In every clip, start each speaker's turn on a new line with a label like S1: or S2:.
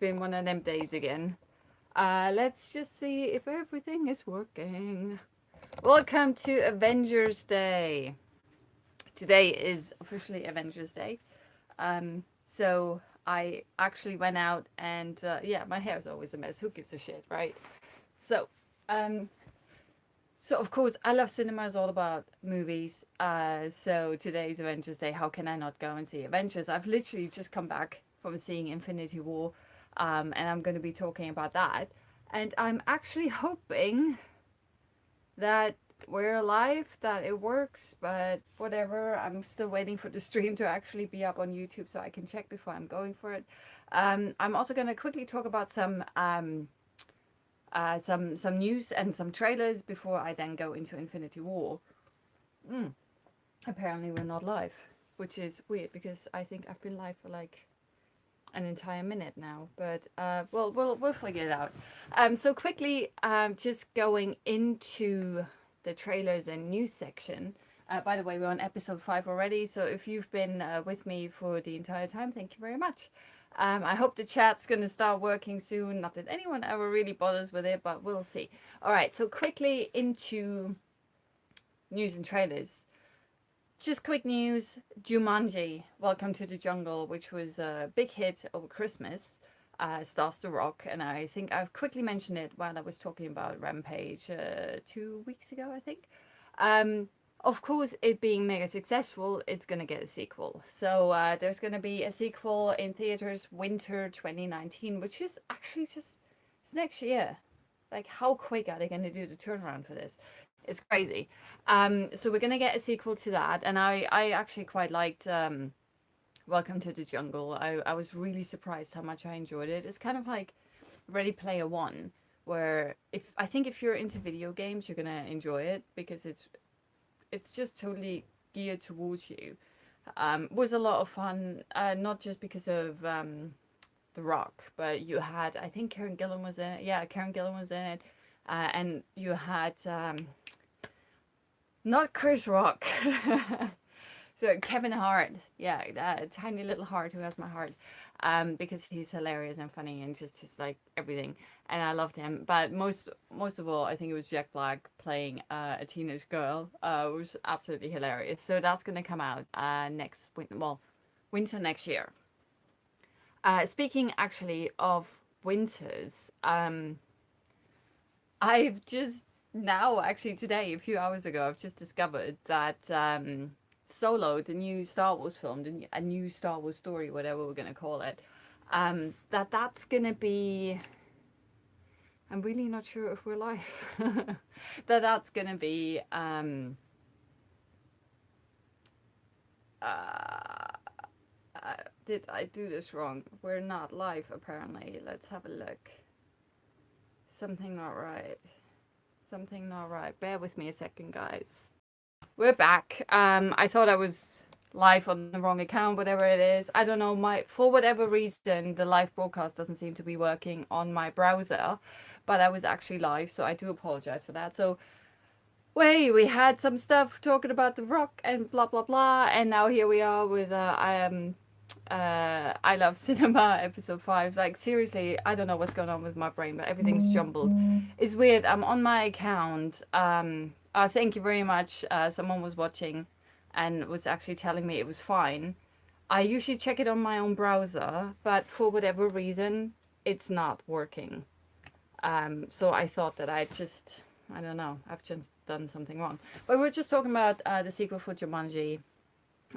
S1: been one of them days again. Let's just see if everything is working. Welcome to Avengers Day. Today is officially Avengers Day. So I actually went out and yeah, my hair is always a mess. Who gives a shit, right? So, um, so of course, I Love Cinema is all about movies. So today's Avengers Day. How can I not go and see Avengers? I've literally just come back from seeing Infinity War, and I'm going to be talking about that. And I'm actually hoping that we're alive, that it works, but whatever. I'm still waiting for the stream to actually be up on YouTube so I can check before I'm going for it. I'm also going to quickly talk about some news and some trailers before I then go into Infinity War. Apparently we're not live, which is weird because I think I've been live for like an entire minute now, but we'll figure it out. So quickly, just going into the trailers and news section. By the way, we're on episode 5 already, so if you've been with me for the entire time, thank you very much. I hope the chat's going to start working soon. Not that anyone ever really bothers with it, but we'll see. All right, so quickly into news and trailers. Just quick news, Jumanji, Welcome to the Jungle, which was a big hit over Christmas, stars The Rock, and I think I've quickly mentioned it while I was talking about Rampage 2 weeks ago, I think. Of course, it being mega successful, it's going to get a sequel. So there's going to be a sequel in theaters winter 2019, which is actually just, it's next year. Like, how quick are they going to do the turnaround for this? It's crazy. So we're gonna get a sequel to that, and I actually quite liked Welcome to the Jungle. I was really surprised how much I enjoyed it. It's kind of like Ready Player One, where I think if you're into video games, you're gonna enjoy it because it's just totally geared towards you. Was a lot of fun, not just because of The Rock, but you had, I think Karen Gillan was in it. Yeah, Karen Gillan was in it, and you had. Not Chris Rock. So Kevin Hart. Yeah, that tiny little heart who has my heart. Because he's hilarious and funny and just like everything. And I loved him. But most of all, I think it was Jack Black playing a teenage girl. Was absolutely hilarious. So that's gonna come out next winter next year. Speaking actually of winters, I've just now, actually today, a few hours ago, I've just discovered that Solo, the new Star Wars film, a new Star Wars story, whatever we're going to call it, that's going to be, I'm really not sure if we're live, that's going to be, did I do this wrong? We're not live, apparently. Let's have a look. Something not right. Something not right. Bear with me a second, guys. We're back. I thought I was live on the wrong account, whatever it is. I don't know. For whatever reason, the live broadcast doesn't seem to be working on my browser, but I was actually live, so I do apologize for that. So, we had some stuff talking about The Rock and blah blah blah, and now here we are with I Love Cinema Ep005. Like, seriously, I don't know what's going on with my brain, but everything's jumbled. It's weird. I'm on my account. Thank you very much. Someone was watching and was actually telling me it was fine. I usually check it on my own browser, but for whatever reason, it's not working. So I thought that I don't know, I've just done something wrong. But we're just talking about the sequel for Jumanji,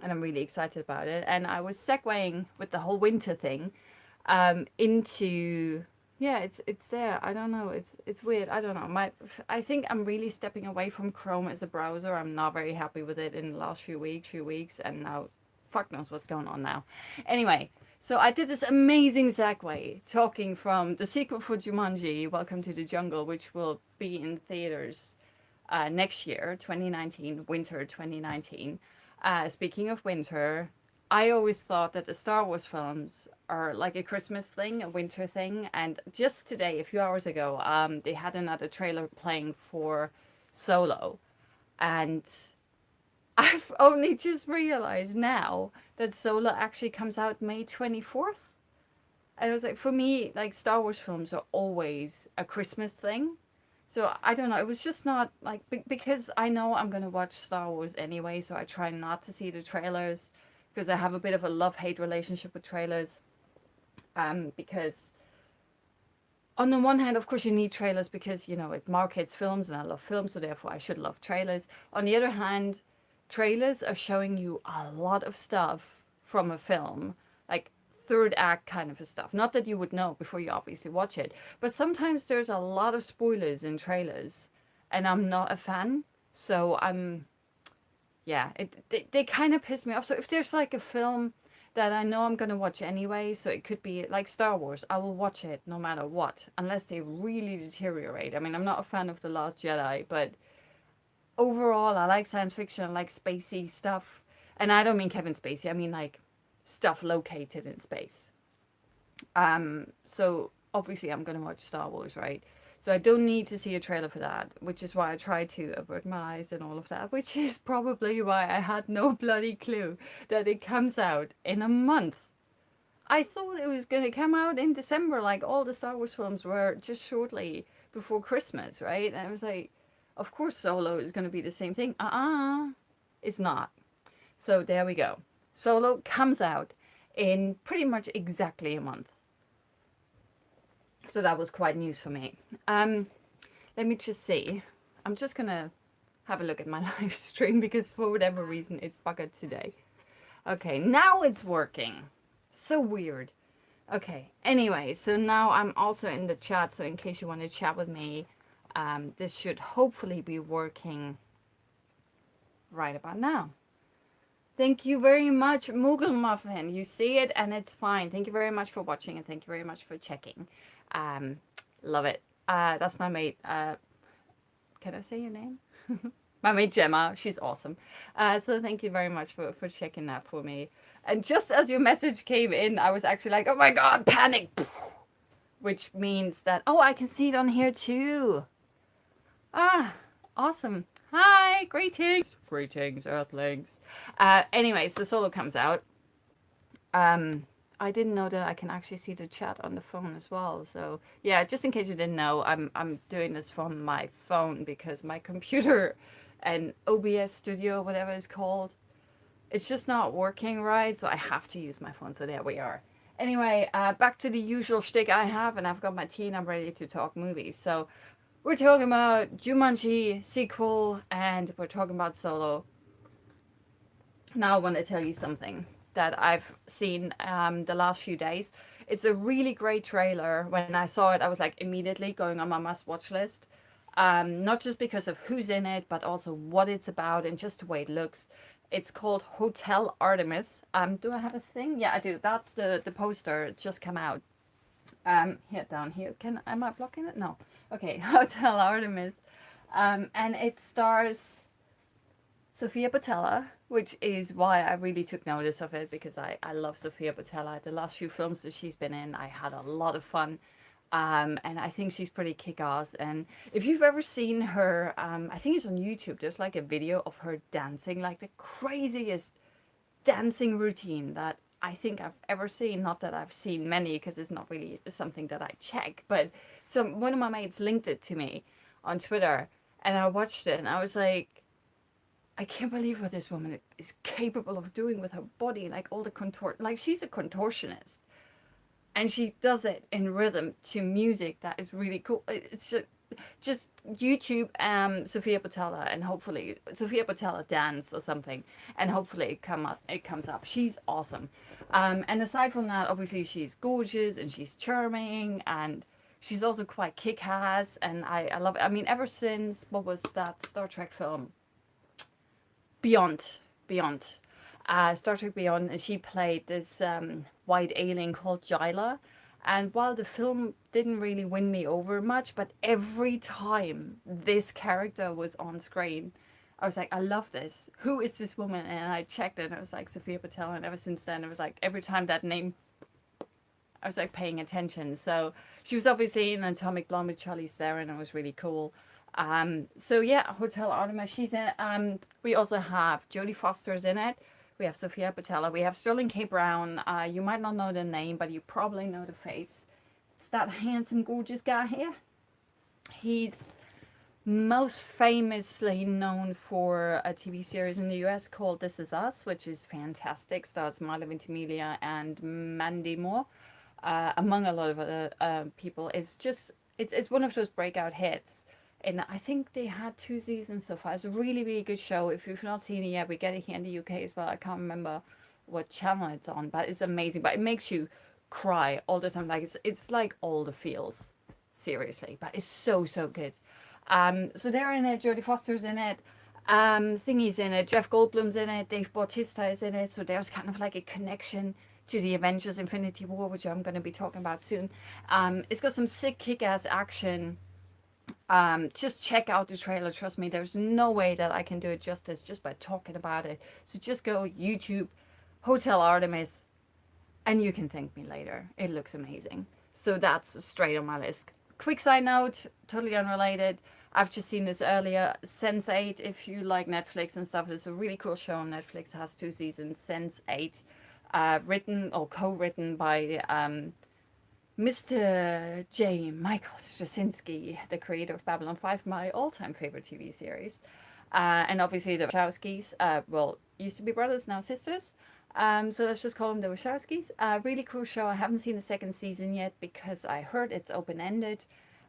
S1: and I'm really excited about it. And I was segueing with the whole winter thing into, yeah, it's there. I don't know. It's weird. I don't know. I think I'm really stepping away from Chrome as a browser. I'm not very happy with it in the last few weeks, and now fuck knows what's going on now. Anyway, so I did this amazing segue talking from the sequel for Jumanji, Welcome to the Jungle, which will be in theaters next year, 2019, winter 2019. Speaking of winter, I always thought that the Star Wars films are like a Christmas thing, a winter thing. And just today, a few hours ago, they had another trailer playing for Solo. And I've only just realized now that Solo actually comes out May 24th. And it was like, for me, like Star Wars films are always a Christmas thing. So I don't know. It was just not like because I know I'm gonna watch Star Wars anyway, so I try not to see the trailers because I have a bit of a love-hate relationship with trailers. Because on the one hand, of course, you need trailers because, you know, it markets films and I love films, so therefore I should love trailers. On the other hand, trailers are showing you a lot of stuff from a film, like third act kind of stuff. Not that you would know before you obviously watch it, but sometimes there's a lot of spoilers in trailers, and I'm not a fan. So yeah, they kind of piss me off. So if there's like a film that I know I'm gonna watch anyway, so it could be like Star Wars, I will watch it no matter what, unless they really deteriorate. I mean, I'm not a fan of The Last Jedi, but overall, I like science fiction, I like spacey stuff. And I don't mean Kevin Spacey, I mean like stuff located in space. So obviously I'm gonna watch Star Wars, right? So I don't need to see a trailer for that, which is why I try to avert my eyes and all of that, which is probably why I had no bloody clue that it comes out in a month. I thought it was gonna come out in December, like all the Star Wars films were just shortly before Christmas, right? And I was like, of course Solo is gonna be the same thing. It's not. So there we go. Solo comes out in pretty much exactly a month. So that was quite news for me. Let me just see. I'm just gonna have a look at my live stream because for whatever reason it's buggered today. Okay, now it's working. So weird. Okay, anyway, so now I'm also in the chat, so in case you want to chat with me, this should hopefully be working right about now. Thank you very much, Moogle Muffin. You see it and it's fine. Thank you very much for watching and thank you very much for checking. Love it. That's my mate. Can I say your name? My mate Gemma. She's awesome. So thank you very much for checking that for me. And just as your message came in, I was actually like, oh my God, panic. Which means that, oh, I can see it on here too. Ah, awesome. Hi, greetings. Greetings, Earthlings. Anyway, so Solo comes out. I didn't know that I can actually see the chat on the phone as well. So yeah, just in case you didn't know, I'm doing this from my phone because my computer and OBS Studio, whatever it's called, it's just not working right. So I have to use my phone. So there we are. Anyway, back to the usual shtick I have, and I've got my tea and I'm ready to talk movies. So we're talking about Jumanji sequel and we're talking about Solo. Now I want to tell you something that I've seen the last few days. It's a really great trailer. When I saw it, I was like immediately going on my must-watch list. Not just because of who's in it, but also what it's about and just the way it looks. It's called Hotel Artemis. Do I have a thing? Yeah, I do. That's the poster. It's just come out. Here, down here. Am I blocking it? No. Okay, Hotel Artemis. And it stars Sophia Botella, which is why I really took notice of it, because I love Sophia Botella. The last few films that she's been in, I had a lot of fun. And I think she's pretty kick-ass. And if you've ever seen her, I think it's on YouTube, there's like a video of her dancing, like the craziest dancing routine that I think I've ever seen. Not that I've seen many, because it's not really something that I check, but one of my mates linked it to me on Twitter, and I watched it, and I was like, I can't believe what this woman is capable of doing with her body, like all the contour, like she's a contortionist, and she does it in rhythm to music that is really cool. It's just YouTube Sophia Botella, and hopefully Sophia Botella dance or something, and hopefully it comes up. She's awesome. And aside from that, obviously she's gorgeous and she's charming, and she's also quite kick-ass, and I love it. I mean, ever since, what was that Star Trek film? Beyond. Star Trek Beyond, and she played this white alien called Jyla. And while the film didn't really win me over much, but every time this character was on screen, I was like, I love this. Who is this woman? And I checked it, and it was like Sophia Patel. And ever since then, it was like every time that name, I was like paying attention. So she was obviously in Atomic Blonde with Charlize Theron, and it was really cool. So yeah, Hotel Artemis, she's in. We also have Jodie Foster's in it, We have Sophia Botella. We have Sterling K. Brown. You might not know the name, but you probably know the face. It's that handsome, gorgeous guy here. He's most famously known for a TV series in the US called This Is Us, which is fantastic. Stars Marla Ventimiglia and Mandy Moore, among a lot of other people. It's one of those breakout hits. And I think they had 2 seasons so far. It's a really, really good show. If you've not seen it yet, we get it here in the UK as well. I can't remember what channel it's on, but it's amazing. But it makes you cry all the time. Like it's like all the feels, seriously. But it's so, so good. So they're in it. Jodie Foster's in it. Thingy's in it. Jeff Goldblum's in it. Dave Bautista is in it. So there's kind of like a connection to the Avengers Infinity War, which I'm going to be talking about soon. It's got some sick kick-ass action. Just check out the trailer. Trust me, there's no way that I can do it justice just by talking about it. So just go YouTube, Hotel Artemis, and you can thank me later. It looks amazing. So that's straight on my list. Quick side note, totally unrelated. I've just seen this earlier. Sense8, if you like Netflix and stuff, it's a really cool show on Netflix. It has 2 seasons. Sense8, written or co-written by Mr. J. Michael Straczynski, the creator of Babylon 5, my all-time favorite TV series. And obviously the Wachowskis, well, used to be brothers, now sisters. So let's just call them the Wachowskis. Really cool show. I haven't seen the 2nd season yet because I heard it's open-ended.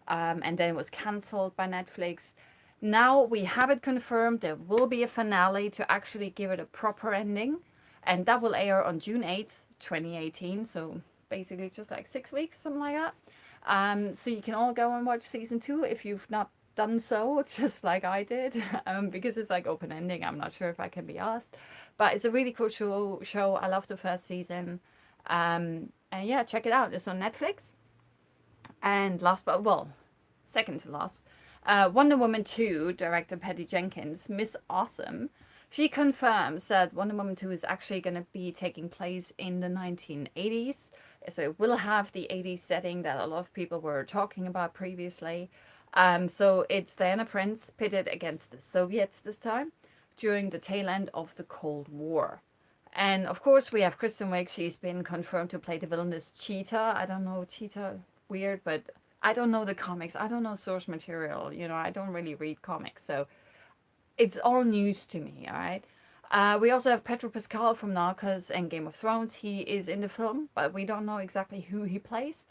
S1: And then it was cancelled by Netflix. Now we have it confirmed. There will be a finale to actually give it a proper ending. And that will air on June 8th, 2018. So basically just like 6 weeks, something like that. So you can all go and watch season 2 if you've not done so, just like I did, because it's like open ending. I'm not sure if I can be asked, but it's a really cool show. I love the 1st season. And yeah, check it out. It's on Netflix. And last but, well, second to last, Wonder Woman 2, director Patty Jenkins, Miss Awesome. She confirms that Wonder Woman 2 is actually going to be taking place in the 1980s. So it will have the 80s setting that a lot of people were talking about previously. So it's Diana Prince pitted against the Soviets this time during the tail end of the Cold War. And of course we have Kristen Wiig. She's been confirmed to play the villainous Cheetah. I don't know, Cheetah, weird, but I don't know the comics. I don't know source material. You know, I don't really read comics. So it's all news to me, all right? We also have Pedro Pascal from Narcos and Game of Thrones. He is in the film, but we don't know exactly who he plays.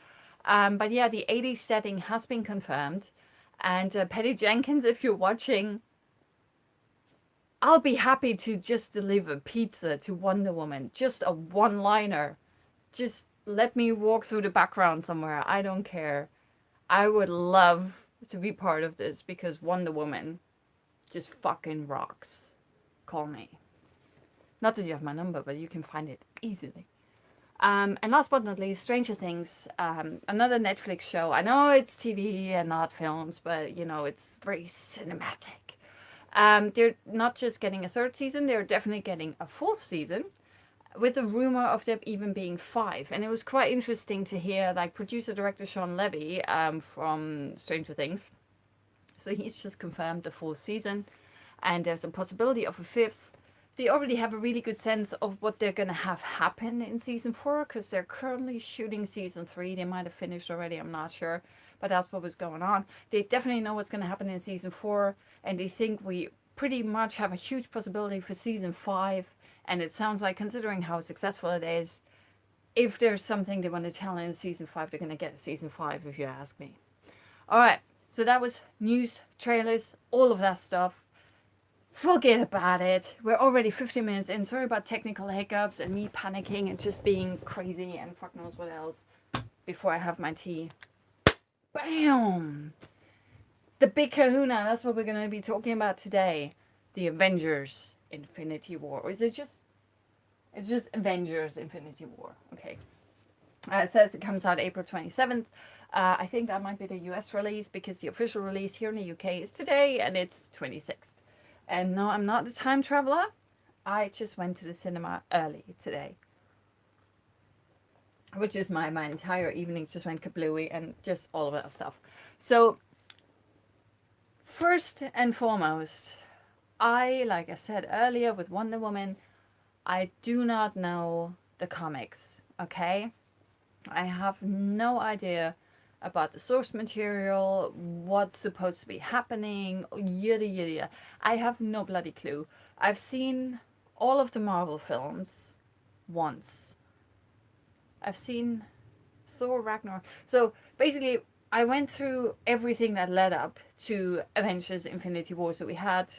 S1: But yeah, the 80s setting has been confirmed. And Patty Jenkins, if you're watching, I'll be happy to just deliver pizza to Wonder Woman. Just a one-liner. Just let me walk through the background somewhere. I don't care. I would love to be part of this because Wonder Woman just fucking rocks. Call me. Not that you have my number, but you can find it easily. And last but not least, Stranger Things, another Netflix show. I know it's TV and not films, but you know, it's very cinematic. They're not just getting a 3rd season, they're definitely getting a 4th season, with the rumor of there even being 5. And it was quite interesting to hear, like, producer-director Sean Levy from Stranger Things. So he's just confirmed the 4th season, and there's a possibility of a 5th. They already have a really good sense of what they're going to have happen in season 4, because they're currently shooting season 3. They might have finished already, I'm not sure, but that's what was going on. They definitely know what's going to happen in season 4, and they think we pretty much have a huge possibility for season 5. And it sounds like, considering how successful it is, if there's something they want to tell in season 5, they're going to get a season 5, if you ask me. All right, so that was news, trailers, all of that stuff. Forget about it. We're already 15 minutes in. Sorry about technical hiccups and me panicking and just being crazy and fuck knows what else before I have my tea. Bam! The big kahuna, that's what we're going to be talking about today. The Avengers Infinity War. Or is it just... It's just Avengers Infinity War. Okay. It says it comes out April 27th. I think that might be the US release because the official release here in the UK is today and it's 26th. And no, I'm not a time traveler. I just went to the cinema early today. Which is my entire evening just went kablooey and just all of that stuff. So, first and foremost, like I said earlier with Wonder Woman, I do not know the comics, okay? I have no idea about the source material, what's supposed to be happening, yada yada yada. I have no bloody clue. I've seen all of the Marvel films once. I've seen Thor Ragnarok. So basically, I went through everything that led up to Avengers Infinity War. So we had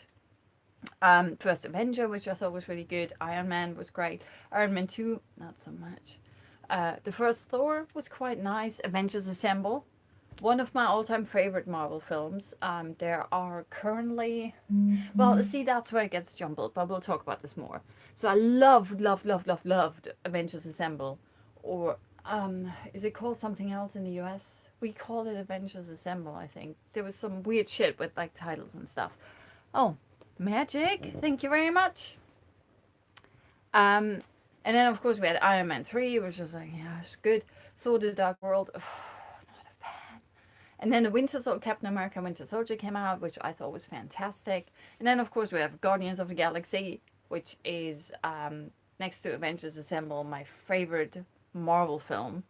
S1: first Avenger, which I thought was really good. Iron Man was great. Iron Man 2, not so much. The first Thor was quite nice. Avengers Assemble, one of my all-time favorite Marvel films. There are currently, well, see, that's where it gets jumbled, but we'll talk about this more. So I loved Avengers Assemble, or is it called something else in the US? We call it Avengers Assemble, I think. There was some weird shit with like titles and stuff. Oh, magic! Thank you very much. And then of course we had Iron Man 3, which was like, yeah, it's good. Thor: The Dark World, not a fan. And then the Captain America Winter Soldier came out, which I thought was fantastic. And then of course we have Guardians of the Galaxy, which is next to Avengers Assemble, my favorite Marvel film,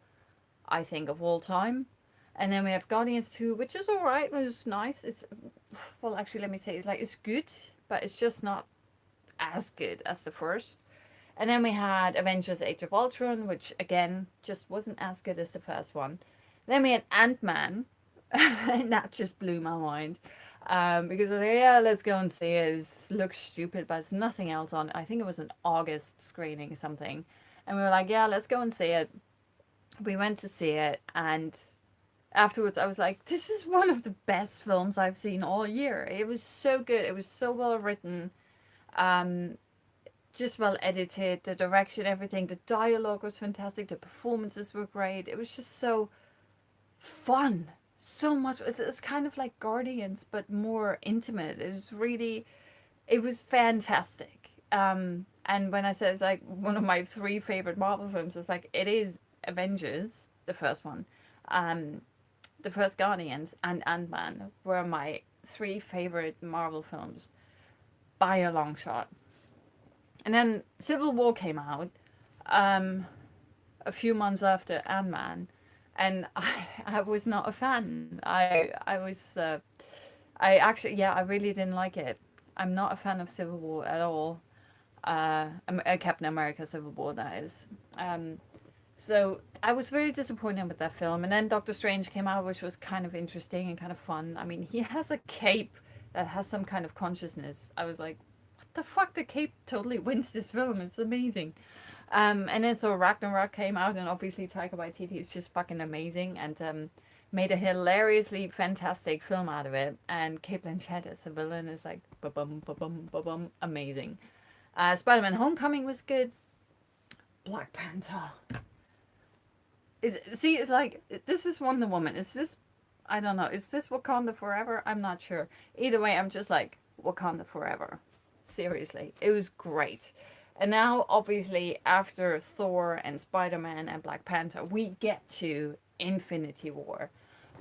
S1: I think, of all time. And then we have Guardians 2, which is alright, which is nice. It's, well, actually, let me say, it's good, but it's just not as good as the first. And then we had Avengers Age of Ultron, which again just wasn't as good as the first one. Then we had Ant-Man, and that just blew my mind. Because I was like, yeah, let's go and see it. It looks stupid, but there's nothing else on. I think it was an August screening or something. And we were like, yeah, let's go and see it. We went to see it, and afterwards I was like, this is one of the best films I've seen all year. It was so good. It was so well written. Just well edited. The direction, everything. The dialogue was fantastic. The performances were great. It was just so fun. So much. It's kind of like Guardians, but more intimate. It was fantastic. And when I said it's like one of my 3 favorite Marvel films, it's like, it is Avengers, the first one, the first Guardians, and Ant-Man were my 3 favorite Marvel films by a long shot. And then Civil War came out a few months after Ant-Man, and I was not a fan. I really didn't like it. I'm not a fan of Civil War at all. Captain America Civil War, that is. So I was very disappointed with that film. And then Doctor Strange came out, which was kind of interesting and kind of fun. I mean, he has a cape that has some kind of consciousness. I was like, what the fuck? The cape totally wins this film. It's amazing. And then so Ragnarok came out, and obviously Taika Waititi is just fucking amazing, and made a hilariously fantastic film out of it. And Cate Blanchett as a villain is like, ba-bum, ba-bum, ba-bum, amazing. Spider-Man Homecoming was good. Black Panther. It's like, this is Wonder Woman. Is this, I don't know, is this Wakanda Forever? I'm not sure. Either way, I'm just like, Wakanda Forever. Seriously. It was great. And now, obviously, after Thor and Spider-Man and Black Panther, we get to Infinity War.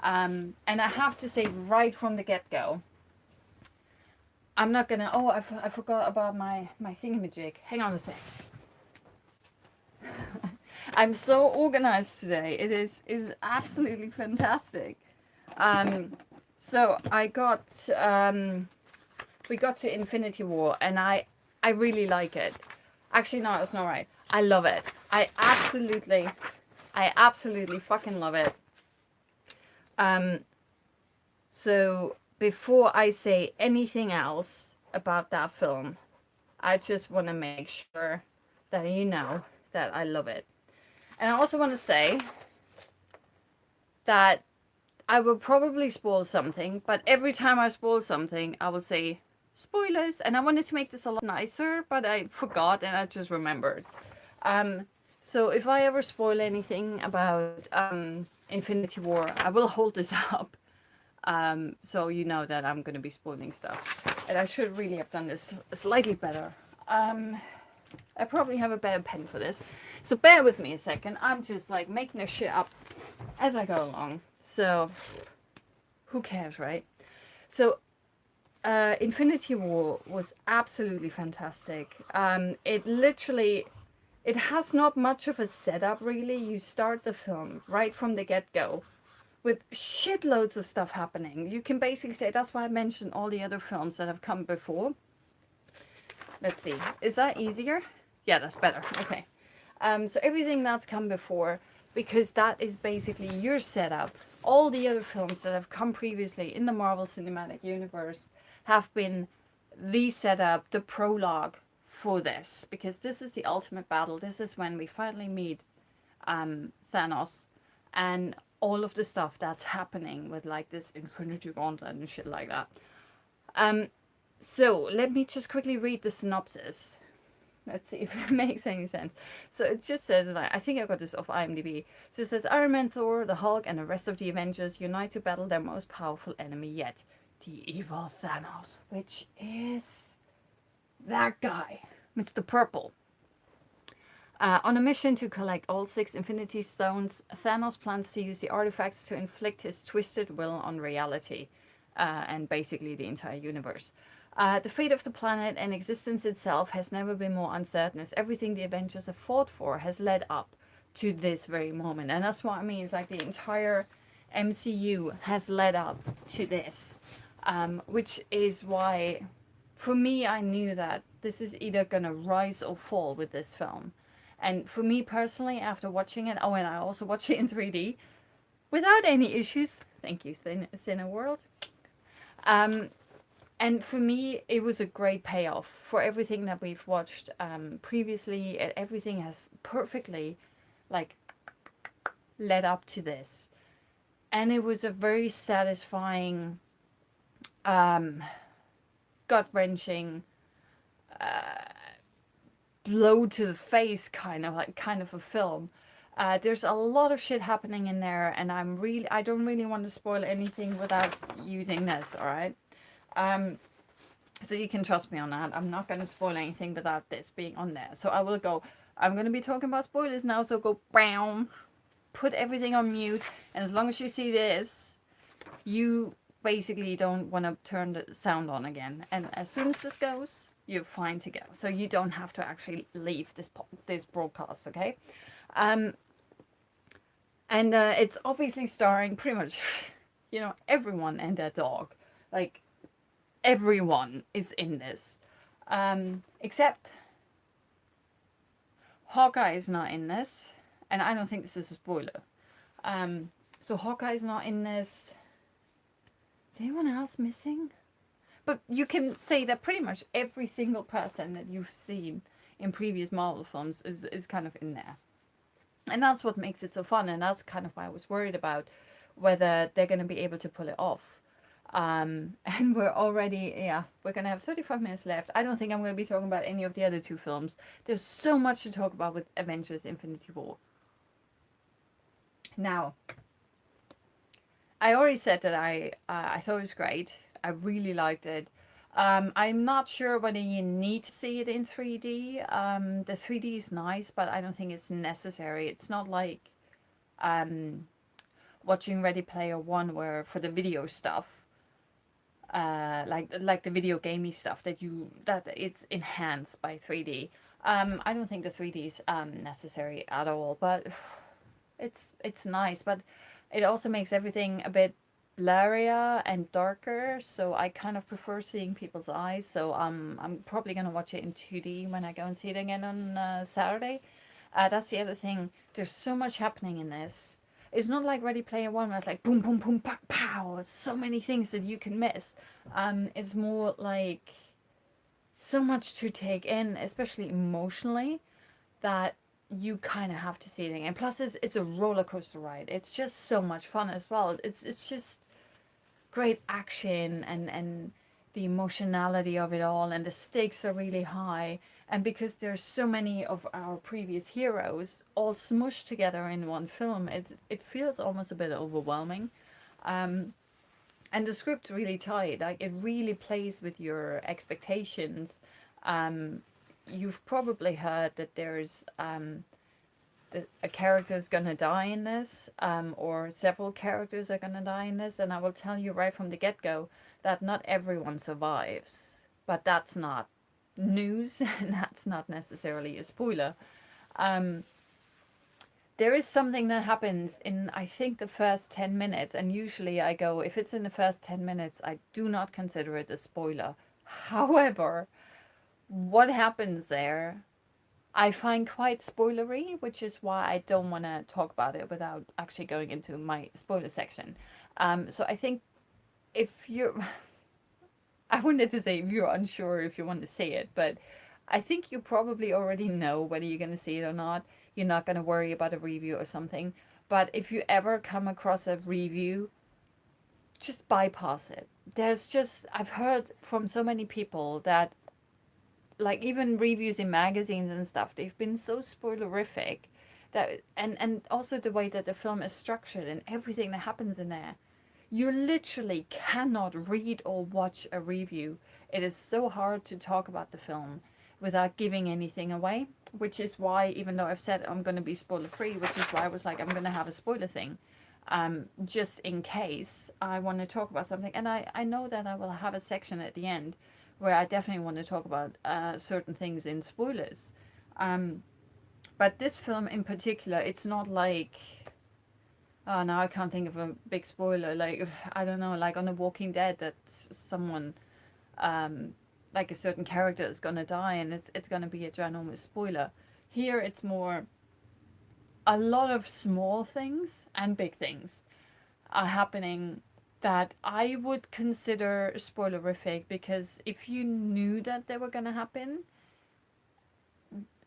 S1: And I have to say right from the get-go, I'm not gonna, oh, I forgot about my thingamajig. Hang on a sec. I'm so organized today. It is absolutely fantastic. So we got to Infinity War, and I really like it. Actually, no, that's not right. I love it. I absolutely fucking love it. So before I say anything else about that film, I just want to make sure that you know that I love it. And I also want to say that I will probably spoil something, but every time I spoil something, I will say spoilers. And I wanted to make this a lot nicer, but I forgot and I just remembered. So if I ever spoil anything about Infinity War, I will hold this up. So you know that I'm going to be spoiling stuff. And I should really have done this slightly better. I probably have a better pen for this. So bear with me a second. I'm just like making this shit up as I go along. So who cares, right? So Infinity War was absolutely fantastic. It has not much of a setup really. You start the film right from the get-go with shitloads of stuff happening. You can basically say, that's why I mentioned all the other films that have come before. Let's see, is that easier? Yeah, that's better. Okay. So everything that's come before, because that is basically your setup. All the other films that have come previously in the Marvel Cinematic Universe have been the setup, the prologue for this, because this is the ultimate battle. This is when we finally meet Thanos and all of the stuff that's happening with like this Infinity Gauntlet and shit like that. So let me just quickly read the synopsis. Let's see if it makes any sense. So it just says, like, I think I got this off IMDb. So it says, Iron Man, Thor, the Hulk, and the rest of the Avengers unite to battle their most powerful enemy yet, the evil Thanos, which is that guy, Mr. Purple. On a mission to collect all 6 Infinity Stones, Thanos plans to use the artifacts to inflict his twisted will on reality, and basically the entire universe. The fate of the planet and existence itself has never been more uncertain, as everything the Avengers have fought for has led up to this very moment. And that's what I mean, it's like the entire MCU has led up to this, which is why, for me, I knew that this is either gonna rise or fall with this film. And for me personally, after watching it, oh, and I also watched it in 3D, without any issues, thank you, Cineworld. And for me, it was a great payoff for everything that we've watched previously. Everything has perfectly, like, led up to this. And it was a very satisfying, gut-wrenching, blow to the face kind of a film. There's a lot of shit happening in there, and I don't really want to spoil anything without using this, all right? So you can trust me on that. I'm not going to spoil anything without this being on there. So I'm going to be talking about spoilers now, so go bam, put everything on mute, and as long as you see this, you basically don't want to turn the sound on again. And as soon as this goes, you're fine to go. So you don't have to actually leave this broadcast, okay? And it's obviously starring pretty much, everyone and their dog. Like, everyone is in this, except Hawkeye is not in this, and I don't think this is a spoiler. So Hawkeye is not in this. Is anyone else missing? But you can say that pretty much every single person that you've seen in previous Marvel films is kind of in there. And that's what makes it so fun, and that's kind of why I was worried about whether they're going to be able to pull it off. And we're already, we're going to have 35 minutes left. I don't think I'm going to be talking about any of the other 2 films. There's so much to talk about with Avengers Infinity War. Now, I already said that I thought it was great. I really liked it. I'm not sure whether you need to see it in 3D. The 3D is nice, but I don't think it's necessary. It's not like watching Ready Player One, where for the video stuff, like the video gamey stuff that it's enhanced by 3D. I don't think the 3D is necessary at all, but it's nice. But it also makes everything a bit blurrier and darker, so I kind of prefer seeing people's eyes. So I'm probably gonna watch it in 2D when I go and see it again on Saturday. That's the other thing. There's so much happening in this. It's not like Ready Player One, where it's like boom, boom, boom, pow, pow. So many things that you can miss. It's more like so much to take in, especially emotionally, that you kind of have to see it again. Plus, it's a roller coaster ride. It's just so much fun as well. It's just great action and the emotionality of it all, and the stakes are really high. And because there's so many of our previous heroes all smushed together in one film, it feels almost a bit overwhelming. And the script's really tight. Like, it really plays with your expectations. You've probably heard that there's a character is gonna die in this, or several characters are gonna die in this, and I will tell you right from the get-go that not everyone survives. But that's not news, and that's not necessarily a spoiler. Um, there is something that happens in, I think, the first 10 minutes, and usually I go, if it's in the first 10 minutes, I do not consider it a spoiler. However, what happens there I find quite spoilery, which is why I don't want to talk about it without actually going into my spoiler section. So I think if you're, I wanted to say if you're unsure if you want to see it, but I think you probably already know whether you're going to see it or not. You're not going to worry about a review or something. But if you ever come across a review, just bypass it. There's just, I've heard from so many people that, like, even reviews in magazines and stuff, they've been so spoilerific that, and also the way that the film is structured and everything that happens in there, you literally cannot read or watch a review. It is so hard to talk about the film without giving anything away, which is why, even though I've said I'm going to be spoiler free, which is why I was like, I'm going to have a spoiler thing, just in case I want to talk about something. And I know that I will have a section at the end where I definitely want to talk about certain things in spoilers. Um, but this film in particular, it's not like, oh, now I can't think of a big spoiler. Like, I don't know, like on The Walking Dead, that someone, like a certain character is gonna die, and it's gonna be a ginormous spoiler. Here, it's more a lot of small things and big things are happening that I would consider spoilerific, because if you knew that they were gonna happen,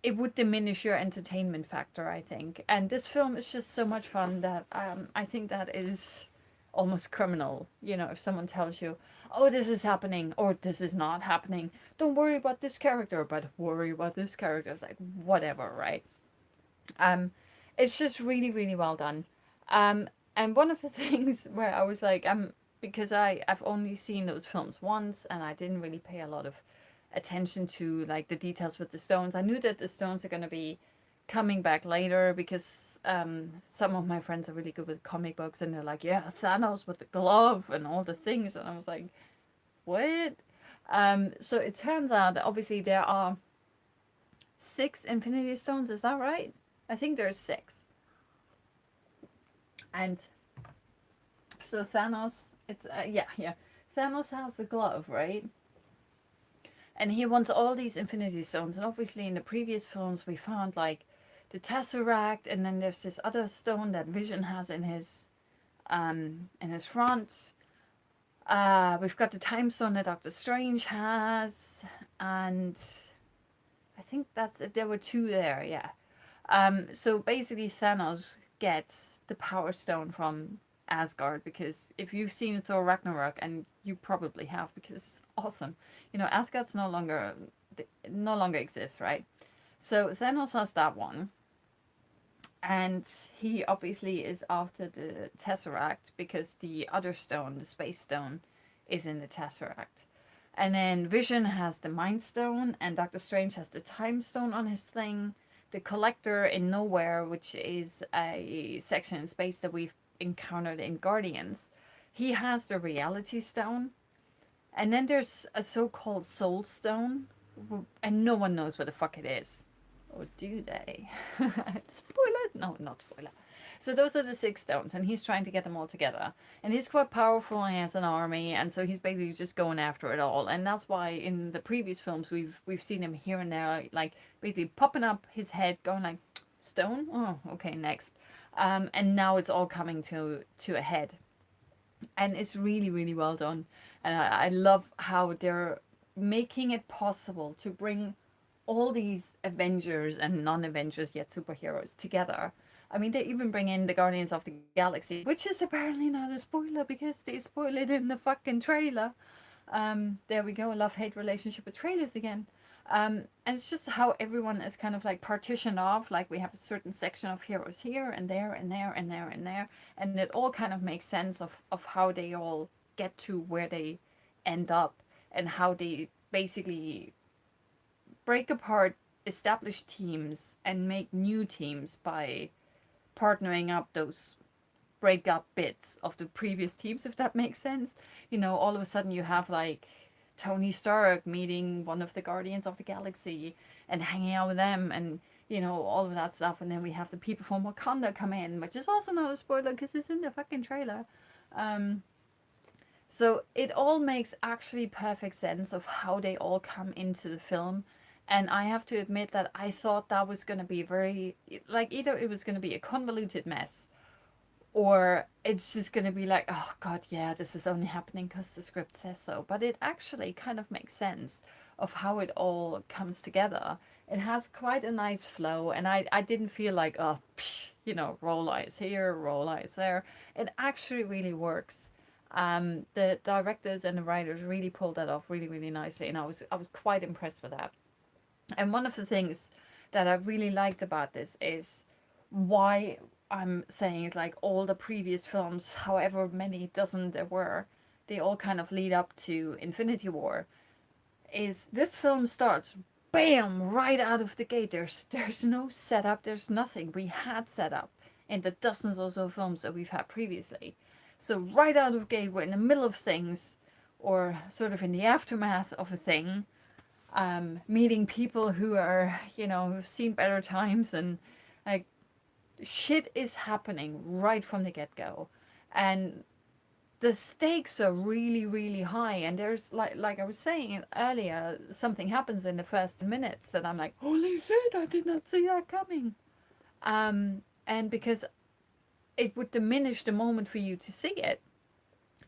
S1: it would diminish your entertainment factor, I think. And this film is just so much fun that I think that is almost criminal. You know, if someone tells you, oh, this is happening or this is not happening, don't worry about this character, but worry about this character. It's like, whatever, right? Um, it's just really, really well done. And one of the things where I was like, because I've only seen those films once and I didn't really pay a lot of attention to like the details with the stones. I knew that the stones are going to be coming back later because some of my friends are really good with comic books and they're like, yeah, Thanos with the glove and all the things. And I was like, what? So it turns out that obviously there are 6 Infinity Stones. Is that right? I think there's 6. And so Thanos, it's, yeah. Thanos has a glove, right? And he wants all these Infinity Stones. And obviously in the previous films we found like the Tesseract, and then there's this other stone that Vision has in his front. We've got the Time Stone that Doctor Strange has, and I think that's it. There were 2 there, yeah. So basically Thanos gets the Power Stone from Asgard, because if you've seen Thor Ragnarok, and you probably have because it's awesome, you know, Asgard's no longer exists, right? So Thanos has that one, and he obviously is after the Tesseract because the other stone, the Space Stone, is in the Tesseract. And then Vision has the Mind Stone, and Doctor Strange has the Time Stone on his thing. The Collector in Nowhere, which is a section in space that we've encountered in Guardians, he has the Reality Stone. And then there's a so-called Soul Stone, and no one knows what the fuck it is. Or do they? Spoilers? No, not spoiler. So those are the 6 stones, and he's trying to get them all together. And he's quite powerful, and he has an army, and so he's basically just going after it all. And that's why in the previous films we've seen him here and there, like basically popping up his head, going like, stone? Oh, okay, next. And now it's all coming to a head. And it's really, really well done. And I love how they're making it possible to bring all these Avengers and non-Avengers yet superheroes together. I mean, they even bring in the Guardians of the Galaxy, which is apparently not a spoiler because they spoil it in the fucking trailer. There we go, love-hate relationship with trailers again. And it's just how everyone is kind of like partitioned off. Like we have a certain section of heroes here and there and there and there and there. And it all kind of makes sense of how they all get to where they end up and how they basically break apart established teams and make new teams by partnering up those break up bits of the previous teams, if that makes sense. You know, all of a sudden you have like Tony Stark meeting one of the Guardians of the Galaxy and hanging out with them, and you know, all of that stuff. And then we have the people from Wakanda come in, which is also not a spoiler because it's in the fucking trailer. Um, so it all makes actually perfect sense of how they all come into the film. And I have to admit that I thought that was going to be very, like, either it was going to be a convoluted mess, or it's just going to be like, oh god, yeah, this is only happening because the script says so. But it actually kind of makes sense of how it all comes together. It has quite a nice flow, and I didn't feel like, oh, psh, you know, roll eyes here, roll eyes there. It actually really works. The directors and the writers really pulled that off really, really nicely, and I was quite impressed with that. And one of the things that I really liked about this is why I'm saying is like all the previous films, however many dozen there were, they all kind of lead up to Infinity War. Is this film starts bam right out of the gate. There's no setup, there's nothing. We had setup in the dozens or so films that we've had previously. So right out of the gate, we're in the middle of things, or sort of in the aftermath of a thing, meeting people who are, you know, who've seen better times, and like shit is happening right from the get-go. And the stakes are really, really high. And there's like I was saying earlier, something happens in the first minutes that I'm like, holy shit, I did not see that coming. And because it would diminish the moment for you to see it,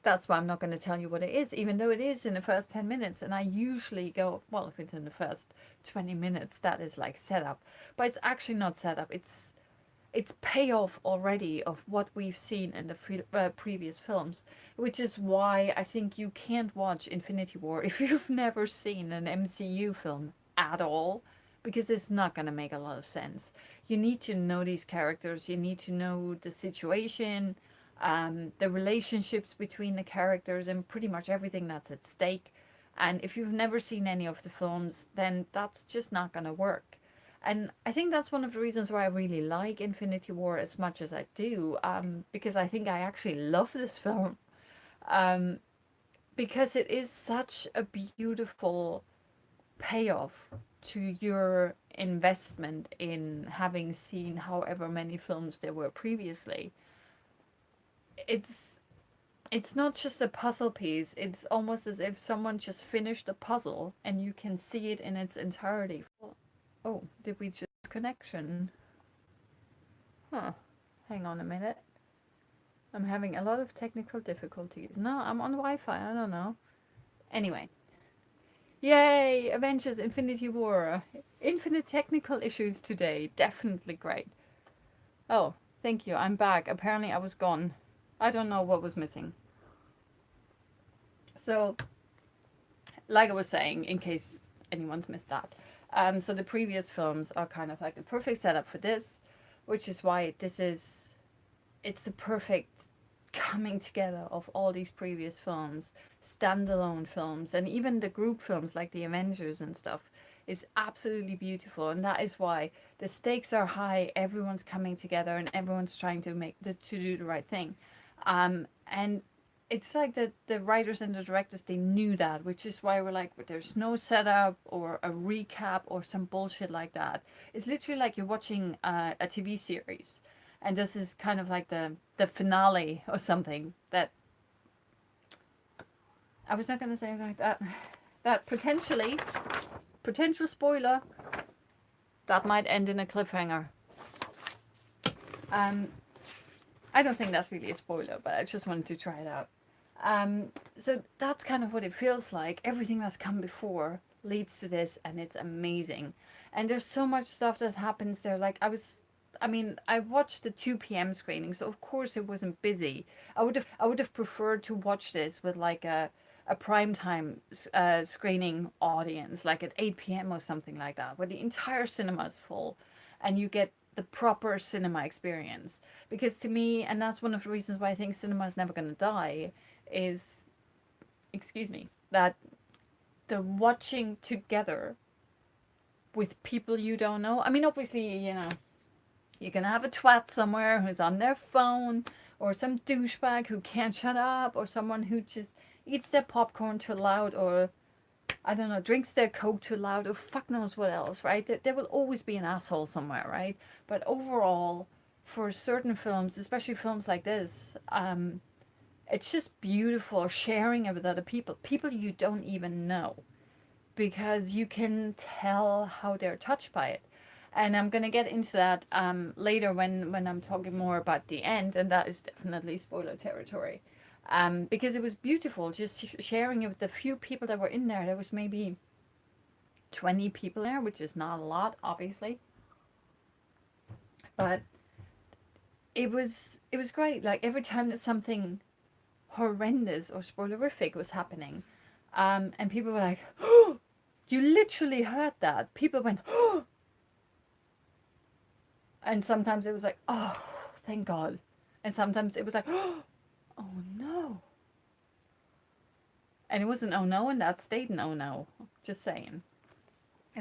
S1: that's why I'm not going to tell you what it is, even though it is in the first 10 minutes. And I usually go, well, if it's in the first 20 minutes, that is like setup. But it's actually not setup. It's payoff already of what we've seen in the previous films, which is why I think you can't watch Infinity War if you've never seen an MCU film at all, because it's not going to make a lot of sense. You need to know these characters, you need to know the situation, the relationships between the characters, and pretty much everything that's at stake. And if you've never seen any of the films, then that's just not going to work. And I think that's one of the reasons why I really like Infinity War as much as I do, because I think I actually love this film, um, because it is such a beautiful payoff to your investment in having seen however many films there were previously. It's it's not just a puzzle piece. It's almost as if someone just finished a puzzle and you can see it in its entirety. Oh, did we just connection? Huh. Hang on a minute. I'm having a lot of technical difficulties. No, I'm on Wi-Fi. I don't know. Anyway. Yay! Avengers Infinity War. Infinite technical issues today. Definitely great. Oh, thank you. I'm back. Apparently I was gone. I don't know what was missing. So, like I was saying, in case anyone's missed that. So the previous films are kind of like the perfect setup for this, which is why it's the perfect coming together of all these previous films, standalone films, and even the group films like the Avengers and stuff is absolutely beautiful. And that is why the stakes are high, everyone's coming together and everyone's trying to do the right thing. And it's like the writers and the directors, they knew that, which is why we're like, there's no setup or a recap or some bullshit like that. It's literally like you're watching a TV series, and this is kind of like the finale or something. That I was not going to say like that. That potential spoiler, that might end in a cliffhanger. I don't think that's really a spoiler, but I just wanted to try it out. So that's kind of what it feels like. Everything that's come before leads to this, and it's amazing. And there's so much stuff that happens there. Like I watched the 2 p.m. screening, so of course it wasn't busy. I would have preferred to watch this with like a primetime screening audience, like at 8 p.m. or something like that, where the entire cinema is full, and you get the proper cinema experience. Because to me, and that's one of the reasons why I think cinema is never going to die, is, excuse me, that the watching together with people you don't know. I mean, obviously, you know, you can have a twat somewhere who's on their phone, or some douchebag who can't shut up, or someone who just eats their popcorn too loud, or I don't know, drinks their coke too loud, or fuck knows what else, right? There will always be an asshole somewhere, right? But overall, for certain films, especially films like this, it's just beautiful sharing it with other people you don't even know, because you can tell how they're touched by it. And I'm gonna get into that later when I'm talking more about the end, and that is definitely spoiler territory. Because it was beautiful just sharing it with the few people that were in there. There was maybe 20 people there, which is not a lot, obviously, but it was great. Like every time that something horrendous or spoilerific was happening, and people were like, "Oh, you literally heard that." People went, "Oh," and sometimes it was like, "Oh, thank God," and sometimes it was like, "Oh no," and it wasn't "oh no," and that stayed in "oh no." Just saying.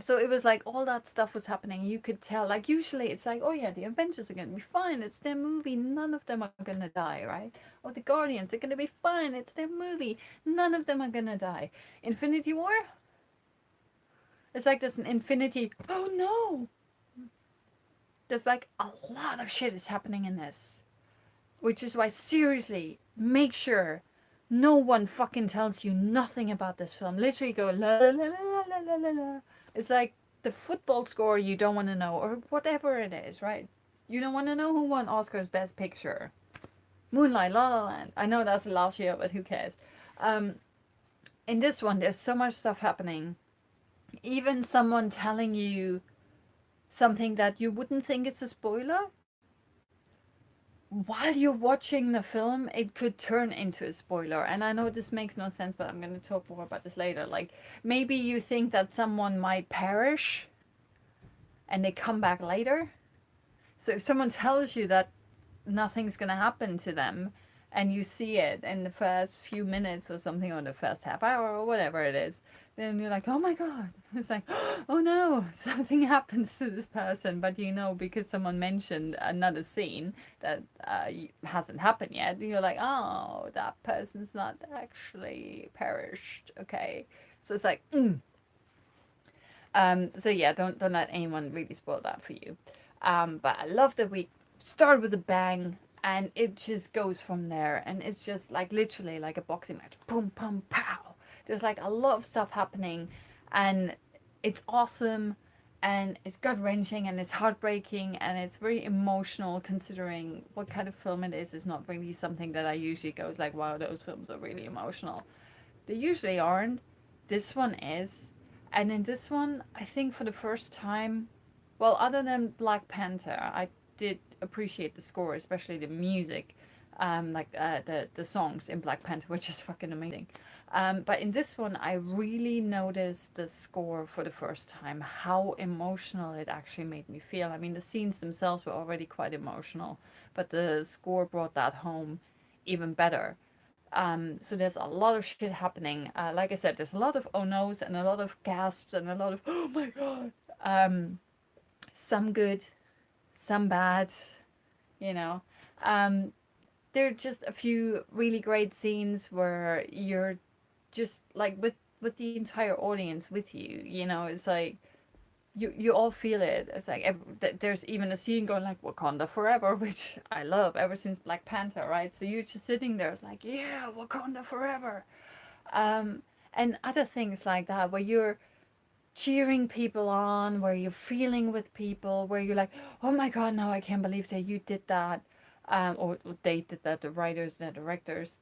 S1: So it was like all that stuff was happening. You could tell, like, usually it's like, oh yeah, the Avengers are gonna be fine. It's their movie. None of them are gonna die, right? Or the Guardians are gonna be fine. It's their movie. None of them are gonna die. Infinity War? It's like there's an infinity. Oh no! There's like a lot of shit is happening in this. Which is why, seriously, make sure no one fucking tells you nothing about this film. Literally go la la la la la la la la. It's like the football score you don't want to know, or whatever it is, right? You don't want to know who won Oscar's Best Picture. Moonlight, La La Land. I know that's the last year, but who cares? Um, in this one, there's so much stuff happening. Even someone telling you something that you wouldn't think is a spoiler, while you're watching the film, it could turn into a spoiler. And I know this makes no sense, but I'm going to talk more about this later. Like, maybe you think that someone might perish and they come back later. So if someone tells you that nothing's going to happen to them, and you see it in the first few minutes or something, or the first half hour or whatever it is, then you're like, oh my God. It's like, oh no, something happens to this person. But you know, because someone mentioned another scene that hasn't happened yet, you're like, oh, that person's not actually perished. Okay. So it's like, so yeah, don't let anyone really spoil that for you. But I love that we start with a bang, and it just goes from there, and it's just like literally like a boxing match. Boom, boom, pow. There's like a lot of stuff happening, and it's awesome, and it's gut-wrenching, and it's heartbreaking, and it's very emotional considering what kind of film it is. It's not really something that I usually goes like, wow, those films are really emotional. They usually aren't. This one is. And in this one, I think for the first time, well, other than Black Panther, I did appreciate the score, especially the music, the songs in Black Panther, which is fucking amazing. But in this one, I really noticed the score for the first time, how emotional it actually made me feel. I mean, the scenes themselves were already quite emotional, but the score brought that home even better. So there's a lot of shit happening. Like I said, there's a lot of oh no's and a lot of gasps and a lot of oh my God. Some good, some bad, you know. There are just a few really great scenes where you're just like with the entire audience with you. You know, it's like you all feel it. It's like there's even a scene going like Wakanda forever, which I love ever since Black Panther, right? So you're just sitting there, it's like, yeah, Wakanda forever. Um, and other things like that where you're cheering people on, where you're feeling with people, where you're like, oh my God, no, I can't believe that you did that. Or they did that, the writers, the directors.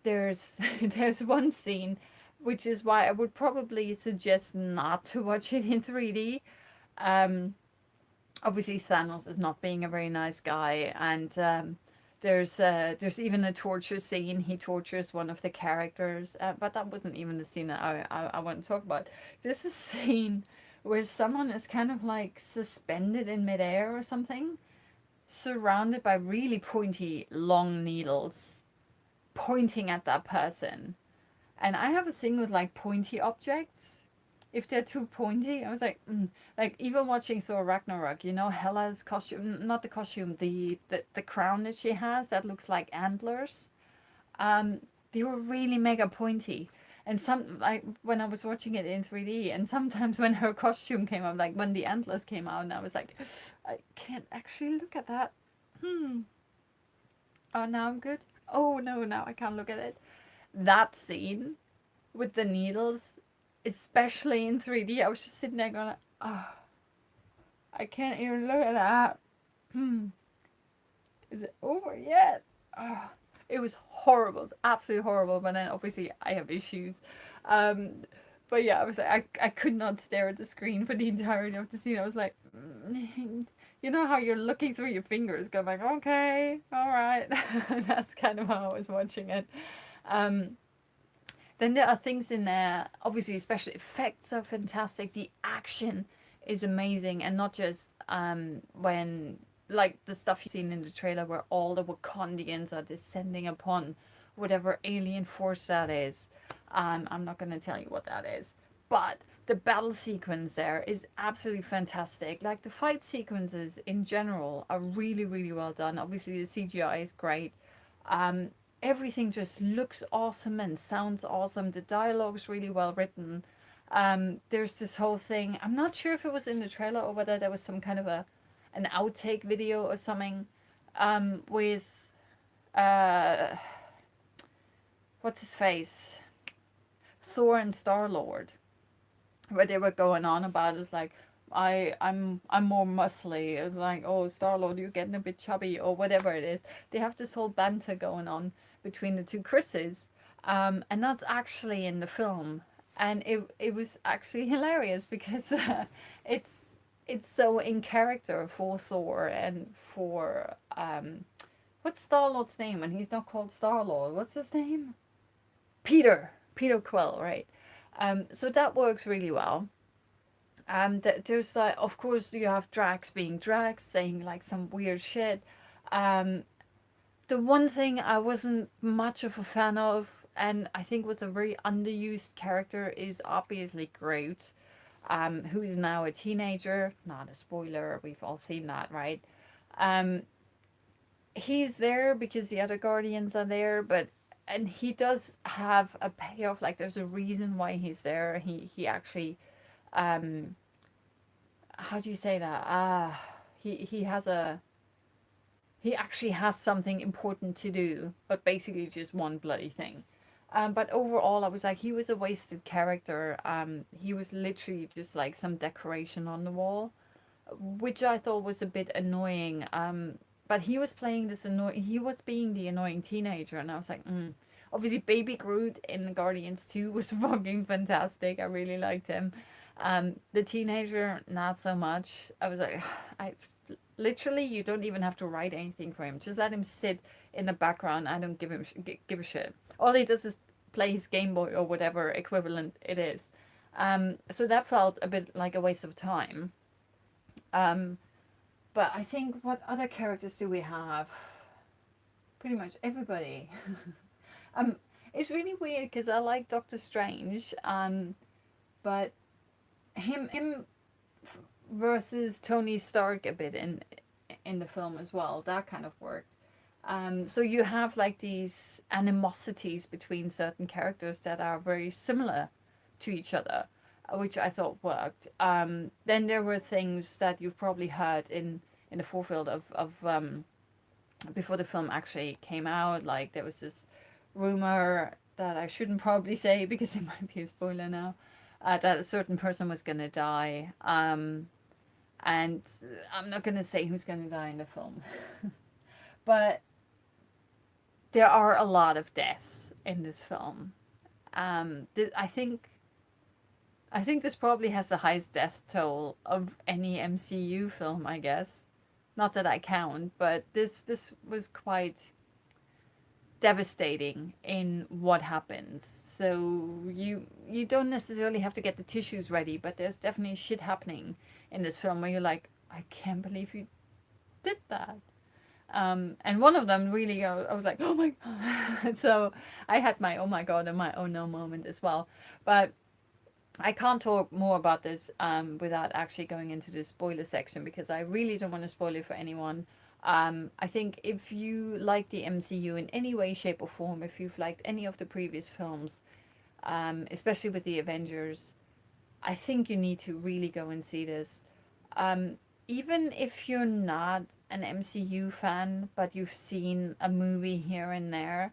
S1: There's there's one scene, which is why I would probably suggest not to watch it in 3D. Um, Obviously Thanos is not being a very nice guy, and there's even a torture scene. He tortures one of the characters, but that wasn't even the scene that I want to talk about. There's a scene where someone is kind of like suspended in midair or something, surrounded by really pointy, long needles pointing at that person. And I have a thing with like pointy objects. if they're too pointy. I was like, like even watching Thor Ragnarok, you know, Hela's costume, not the costume, the crown that she has that looks like antlers. Um, they were really mega pointy. And some, like when I was watching it in 3D, and sometimes when her costume came out, like when the antlers came out, and I was like, I can't actually look at that. Oh, now I'm good. Oh no, now I can't look at it. That scene with the needles, especially in 3D, I was just sitting there going, oh, I can't even look at that. Is it over yet? Oh, it was horrible. It's absolutely horrible. But then obviously I have issues. Um, but yeah, I was like, I could not stare at the screen for the entirety of the scene. I was like, you know how you're looking through your fingers, going like, okay, all right. That's kind of how I was watching it. Um, then there are things in there, obviously, special effects are fantastic. The action is amazing, and not just when, like the stuff you've seen in the trailer where all the Wakandians are descending upon whatever alien force that is. I'm not going to tell you what that is, but the battle sequence there is absolutely fantastic. Like the fight sequences in general are really, really well done. Obviously, the CGI is great. Um, Everything just looks awesome and sounds awesome. The dialogue's really well written. There's this whole thing. I'm not sure if it was in the trailer or whether there was some kind of an outtake video or something with uh, what's his face, Thor and Star Lord, where they were going on about it's like I'm more muscly. It's like, oh, Star Lord, you're getting a bit chubby or whatever it is. They have this whole banter going on between the two Chris's, and that's actually in the film, and it was actually hilarious because it's it's so in character for Thor and for what's Star Lord's name? And he's not called Star Lord. What's his name? Peter Quill, right? So that works really well. There's like, of course, you have Drax being Drax, saying like some weird shit. Um, the one thing I wasn't much of a fan of, and I think was a very underused character, is obviously Groot, who is now a teenager. Not a spoiler, we've all seen that, right? Um, he's there because the other Guardians are there, but and he does have a payoff. Like there's a reason why he's there. He actually um how do you say that? He has a he actually has something important to do, but basically just one bloody thing. But overall, I was like, he was a wasted character. He was literally just like some decoration on the wall, which I thought was a bit annoying. But he was playing this he was being the annoying teenager, and I was like, Obviously, Baby Groot in Guardians 2 was fucking fantastic. I really liked him. The teenager, not so much. I was like, I literally, you don't even have to write anything for him. Just let him sit in the background. I don't give a shit. All he does is play his Game Boy or whatever equivalent it is. So that felt a bit like a waste of time. But I think, what other characters do we have? Pretty much everybody. um, it's really weird because I like Doctor Strange. But him versus Tony Stark a bit in the film as well. That kind of worked. So you have like these animosities between certain characters that are very similar to each other, which I thought worked. Then there were things that you've probably heard in the forefield of before the film actually came out. Like there was this rumor that I shouldn't probably say because it might be a spoiler now, that a certain person was gonna die. And I'm not gonna say who's gonna die in the film, but there are a lot of deaths in this film. I think this probably has the highest death toll of any MCU film, I guess. Not that I count, but this was quite devastating in what happens. So you don't necessarily have to get the tissues ready, but there's definitely shit happening in this film where you're like, I can't believe you did that. And one of them really, I was like, oh my god. So I had my oh my god and my oh no moment as well. But I can't talk more about this without actually going into the spoiler section, because I really don't want to spoil it for anyone. I think if you like the MCU in any way, shape, or form, if you've liked any of the previous films, especially with the Avengers, I think you need to really go and see this. Um, Even if you're not an MCU fan, but you've seen a movie here and there,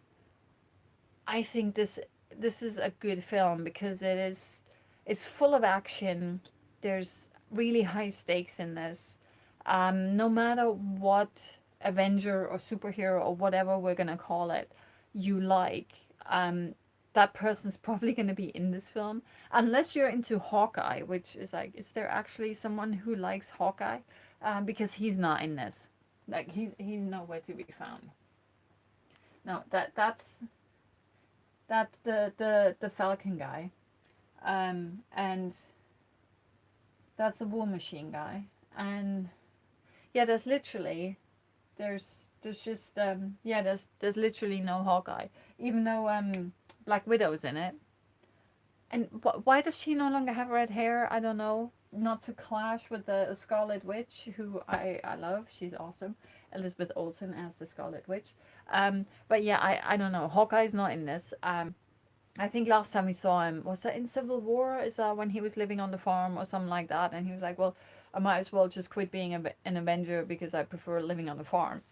S1: I think this is a good film, because it's full of action. There's really high stakes in this. No matter what Avenger or superhero or whatever we're gonna call it, you like, that person's probably gonna be in this film, unless you're into Hawkeye, which is like, is there actually someone who likes Hawkeye? Because he's not in this. Like he's nowhere to be found. No, that's the Falcon guy, and that's the War Machine guy, and yeah, there's just yeah, there's literally no Hawkeye, even though Black Widow's in it. And why does she no longer have red hair? I don't know. Not to clash with the Scarlet Witch, who I love. She's awesome. Elizabeth Olsen as the Scarlet Witch. But yeah, I don't know. Hawkeye's not in this. I think last time we saw him, was that in Civil War? Is that when he was living on the farm or something like that? And he was like, well, I might as well just quit being an Avenger because I prefer living on the farm.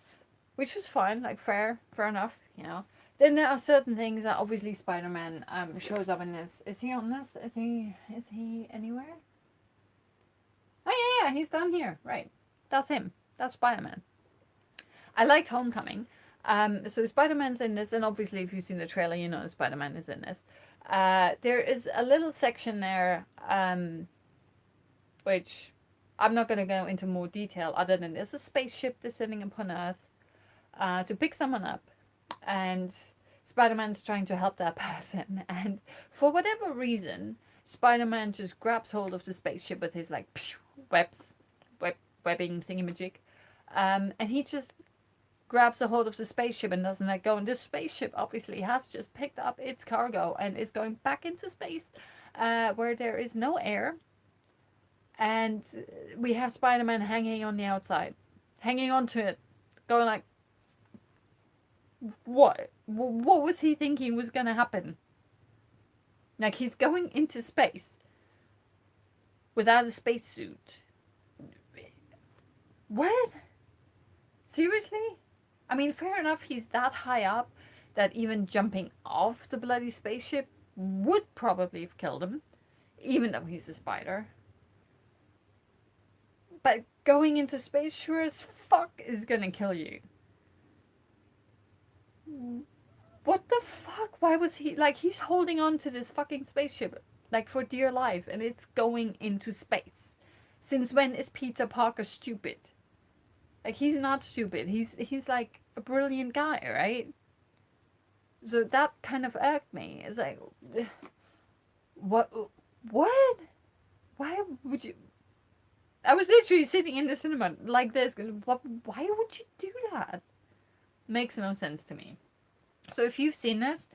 S1: Which was fine, like fair enough, you know. Then there are certain things that obviously Spider-Man shows up in this. Is he on this? Is he anywhere? Oh yeah, he's down here. Right. That's him. That's Spider-Man. I liked Homecoming. So Spider-Man's in this, and obviously if you've seen the trailer, you know Spider-Man is in this. There is a little section there, which I'm not going to go into more detail, other than there's a spaceship descending upon Earth to pick someone up, and Spider-Man's trying to help that person, and for whatever reason, Spider-Man just grabs hold of the spaceship with his like webbing thingamajig, and he just grabs a hold of the spaceship and doesn't let go. And this spaceship obviously has just picked up its cargo and is going back into space, where there is no air, and we have Spider-Man hanging on the outside, hanging onto it, going like, what was he thinking was gonna happen? Like, he's going into space without a spacesuit. What? Seriously? I mean, fair enough, he's that high up that even jumping off the bloody spaceship would probably have killed him, even though he's a spider. But going into space sure as fuck is gonna kill you. What the fuck? Why was he, like, he's holding on to this fucking spaceship, like, for dear life, and it's going into space. Since when is Peter Parker stupid? Like, he's not stupid. He's like a brilliant guy, right? So that kind of irked me. It's like, what? What? Why would you? I was literally sitting in the cinema like this. What? Why would you do that? Makes no sense to me. So if you've seen this,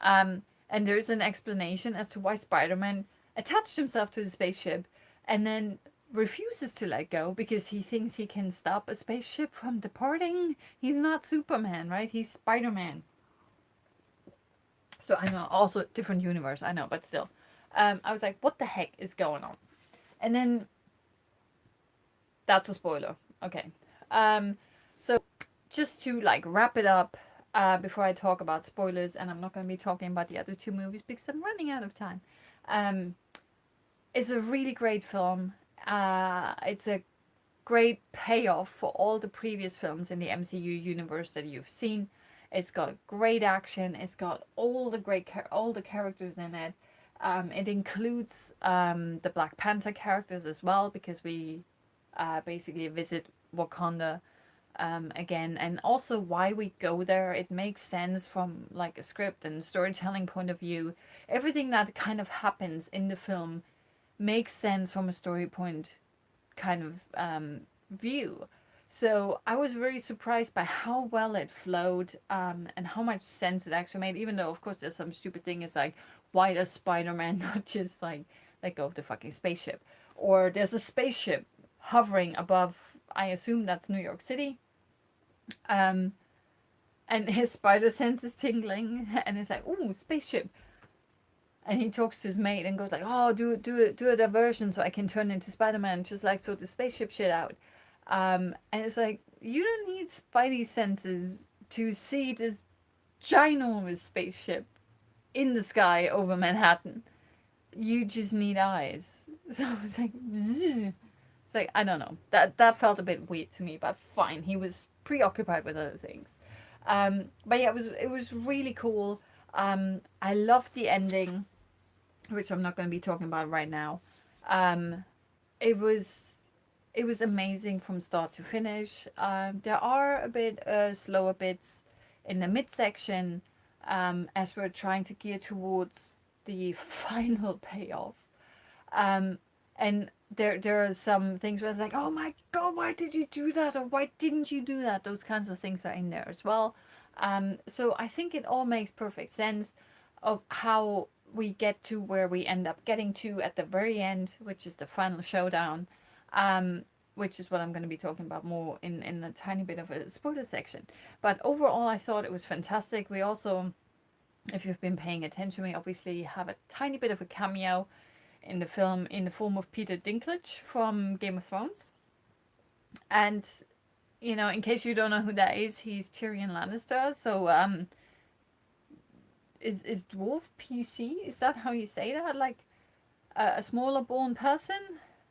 S1: and there's an explanation as to why Spider-Man attached himself to the spaceship and then refuses to let go because he thinks he can stop a spaceship from departing. He's not Superman, right? He's Spider-Man. So I know, also different universe, I know, but still. I was like, what the heck is going on? And then, that's a spoiler. Okay. So just to like wrap it up, before I talk about spoilers, and I'm not going to be talking about the other two movies because I'm running out of time. It's a really great film. It's a great payoff for all the previous films in the MCU universe that you've seen. It's got great action. It's got all the characters in it. It includes the Black Panther characters as well, because we basically visit Wakanda again, and also why we go there. It makes sense from like a script and storytelling point of view. Everything that kind of happens in the film makes sense from a story point kind of view. So I was very surprised by how well it flowed, and how much sense it actually made, even though of course there's some stupid thing. It's like, why does Spider-Man not just like let go of the fucking spaceship. Or there's a spaceship hovering above, I assume that's New York City. And his spider sense is tingling, and it's like, ooh, spaceship. And he talks to his mate and goes like, oh, do a diversion so I can turn into Spider-Man, just like sort the spaceship shit out. And it's like, you don't need spidey senses to see this ginormous spaceship in the sky over Manhattan. You just need eyes. So it's like, zzz. It's like, I don't know. That felt a bit weird to me, but fine. He was preoccupied with other things. But yeah, it was really cool. I loved the ending, which I'm not going to be talking about right now. It was amazing from start to finish. There are a bit slower bits in the midsection as we're trying to gear towards the final payoff. And there are some things where it's like, oh my god, why did you do that? Or why didn't you do that? Those kinds of things are in there as well. So I think it all makes perfect sense of how we get to where we end up getting to at the very end, which is the final showdown, which is what I'm going to be talking about more in a tiny bit of a spoiler section. But overall, I thought it was fantastic. We also, if you've been paying attention, we obviously have a tiny bit of a cameo in the film in the form of Peter Dinklage from Game of Thrones. And, you know, in case you don't know who that is, he's Tyrion Lannister. So, is dwarf PC? Is that how you say that? Like a smaller born person?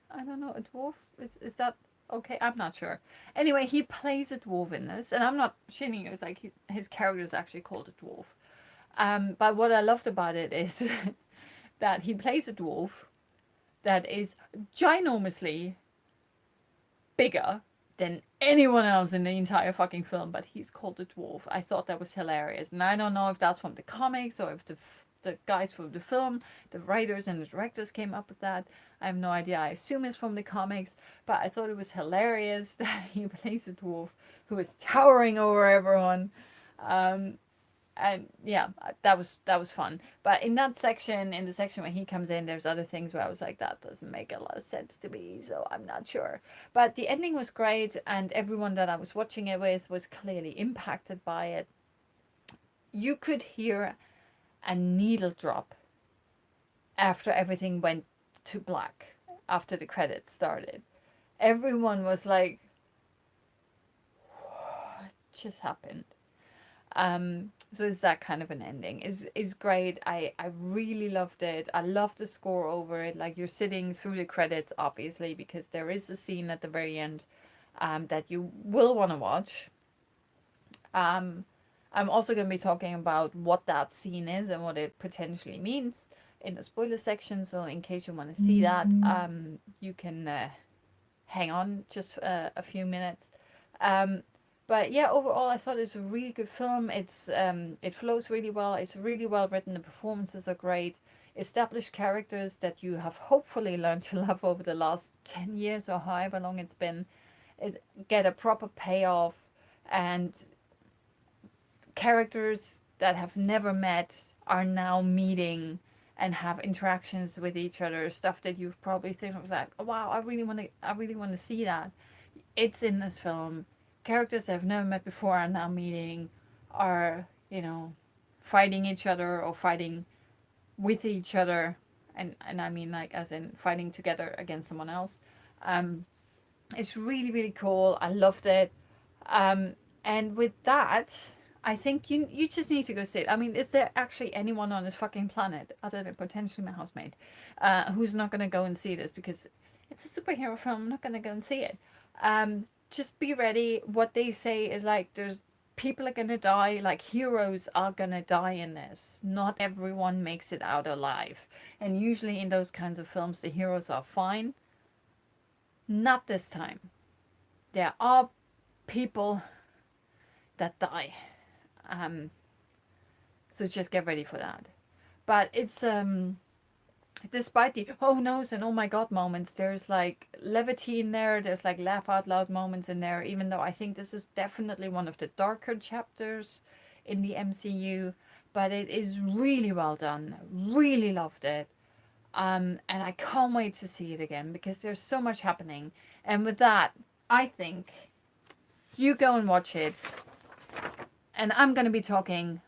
S1: I don't know, a dwarf? Is that okay? I'm not sure. Anyway, he plays a dwarf in this, and I'm not shitting you. It's like his character is actually called a dwarf. But what I loved about it is that he plays a dwarf that is ginormously bigger than anyone else in the entire fucking film, but he's called a dwarf. I thought that was hilarious, and I don't know if that's from the comics or if the guys from the film, the writers and the directors came up with that. I have no idea. I assume it's from the comics, but I thought it was hilarious that he plays a dwarf who is towering over everyone. And yeah, that was fun. But in that section, in the section where he comes in, there's other things where I was like, that doesn't make a lot of sense to me, so I'm not sure. But the ending was great, and everyone that I was watching it with was clearly impacted by it. You could hear a needle drop after everything went to black, after the credits started. Everyone was like, what just happened? So it's that kind of an ending. Is great. I really loved it. I loved the score over it. Like, you're sitting through the credits, obviously, because there is a scene at the very end that you will want to watch. I'm also going to be talking about what that scene is and what it potentially means in the spoiler section. So in case you want to see that, you can hang on just a few minutes. But yeah, overall, I thought it's a really good film. It flows really well. It's really well written. The performances are great. Established characters that you have hopefully learned to love over the last 10 years or however long it's been, get a proper payoff. And characters that have never met are now meeting and have interactions with each other. Stuff that you've probably think of like, oh, wow, I really want to see that. It's in this film. Characters that I've never met before are now meeting, are, you know, fighting each other or fighting with each other, and I mean, like, as in fighting together against someone else. It's really, really cool. I loved it. And with that, I think you just need to go see it. I mean, is there actually anyone on this fucking planet, other than potentially my housemate, who's not gonna go and see this? Because it's a superhero film. I'm not gonna go and see it. Just be ready. What they say is like, there's people are gonna die, like heroes are gonna die in this. Not everyone makes it out alive. And usually in those kinds of films, the heroes are fine. Not this time. There are people that die. So just get ready for that. But it's despite the oh no's and oh my god moments, there's like levity in there, there's like laugh out loud moments in there, even though I think this is definitely one of the darker chapters in the MCU. But it is really well done. Really loved it. And I can't wait to see it again because there's so much happening. And with that, I think you go and watch it. And I'm going to be talking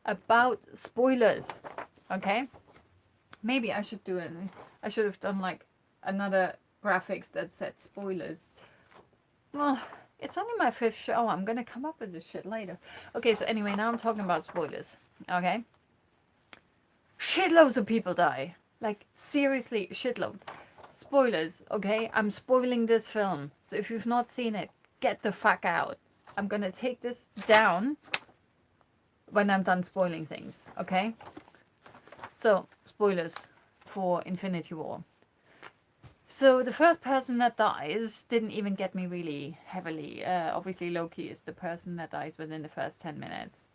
S1: about spoilers. Okay? Maybe I should do it. I should have done like another graphics that said spoilers. Well, it's only my 5th show. I'm going to come up with this shit later. Okay, so anyway, now I'm talking about spoilers. Okay? Shitloads of people die. Like, seriously, shitloads. Spoilers, okay? I'm spoiling this film. So if you've not seen it, get the fuck out. I'm gonna take this down when I'm done spoiling things, okay? So, spoilers for Infinity War. So the first person that dies didn't even get me really heavily. Obviously, Loki is the person that dies within the first 10 minutes.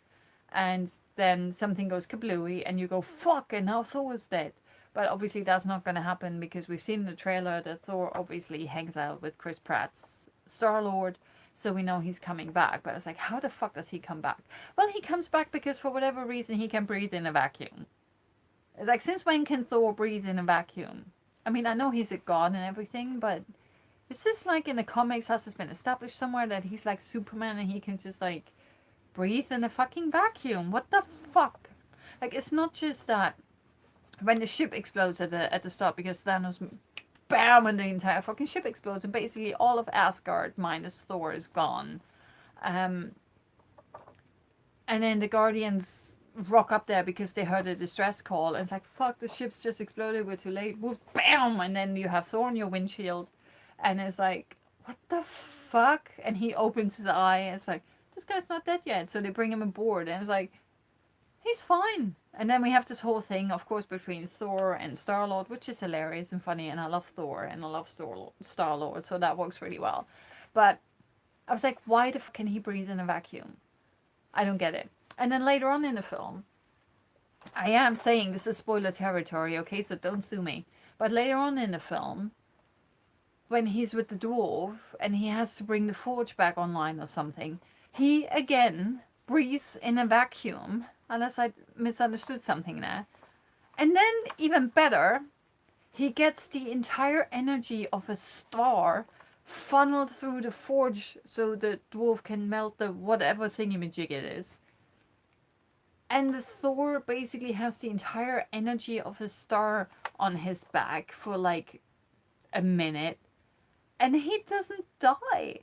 S1: And then something goes kablooey and you go, fuck, and now Thor is dead. But obviously that's not going to happen because we've seen in the trailer that Thor obviously hangs out with Chris Pratt's Star-Lord, so we know he's coming back. But it's like, how the fuck does he come back? Well, he comes back because for whatever reason he can breathe in a vacuum. It's like, since when can Thor breathe in a vacuum? I mean, I know he's a god and everything, but is this like in the comics, has this been established somewhere that he's like Superman and he can just like breathe in a fucking vacuum? What the fuck? Like, it's not just that when the ship explodes at the start, because Thanos bam and the entire fucking ship explodes and basically all of Asgard minus Thor is gone. And then the Guardians rock up there because they heard a distress call and it's like, fuck, the ship's just exploded, we're too late. Whoop, bam! And then you have Thor on your windshield and it's like, what the fuck? And he opens his eye and it's like, this guy's not dead yet. So they bring him aboard and it's like, he's fine. And then we have this whole thing, of course, between Thor and Star-Lord, which is hilarious and funny, and I love Thor and I love Star-Lord, so that works really well. But I was like, why the fuck can he breathe in a vacuum? I don't get it. And then later on in the film, I am saying this is spoiler territory, okay, so don't sue me. But later on in the film, when he's with the dwarf and he has to bring the forge back online or something, he again breathes in a vacuum, unless I misunderstood something there. And then, even better, he gets the entire energy of a star funneled through the forge so the dwarf can melt the whatever thingamajig it is. And the Thor basically has the entire energy of a star on his back for like a minute. And he doesn't die.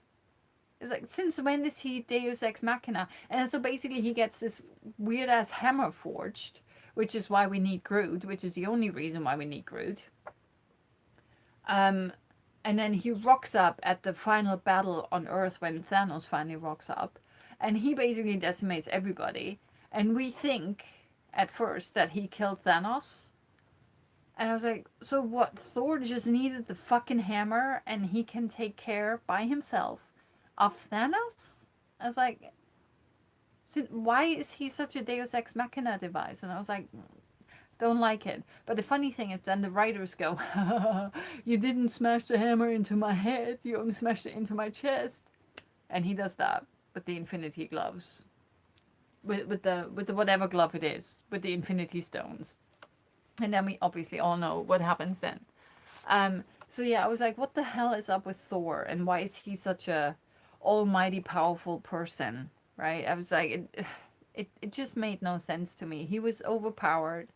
S1: It's like, since when is he Deus Ex Machina? And so basically he gets this weird ass hammer forged, which is why we need Groot, which is the only reason why we need Groot. And then he rocks up at the final battle on Earth when Thanos finally rocks up. And he basically decimates everybody. And we think at first that he killed Thanos. And I was like, so what? Thor just needed the fucking hammer and he can take care by himself of Thanos? I was like, so why is he such a Deus Ex Machina device? And I was like, don't like it. But the funny thing is then the writers go, you didn't smash the hammer into my head, you only smashed it into my chest. And he does that with the Infinity gloves. With the whatever glove it is, with the Infinity Stones. And then we obviously all know what happens then. So yeah, I was like, what the hell is up with Thor? And why is he such a almighty powerful person, right? I was like, it just made no sense to me. He was overpowered.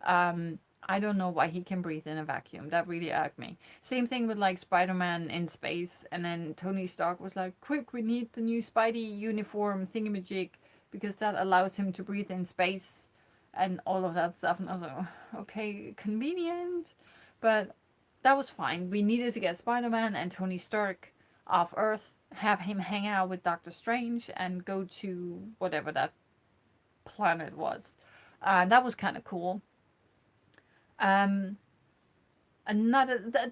S1: I don't know why he can breathe in a vacuum. That really irked me. Same thing with like Spider-Man in space. And then Tony Stark was like, quick, we need the new Spidey uniform thingamajig because that allows him to breathe in space and all of that stuff. And I was like, oh, okay, convenient. But that was fine. We needed to get Spider-Man and Tony Stark off Earth, have him hang out with Doctor Strange and go to whatever that planet was. That was kind of cool.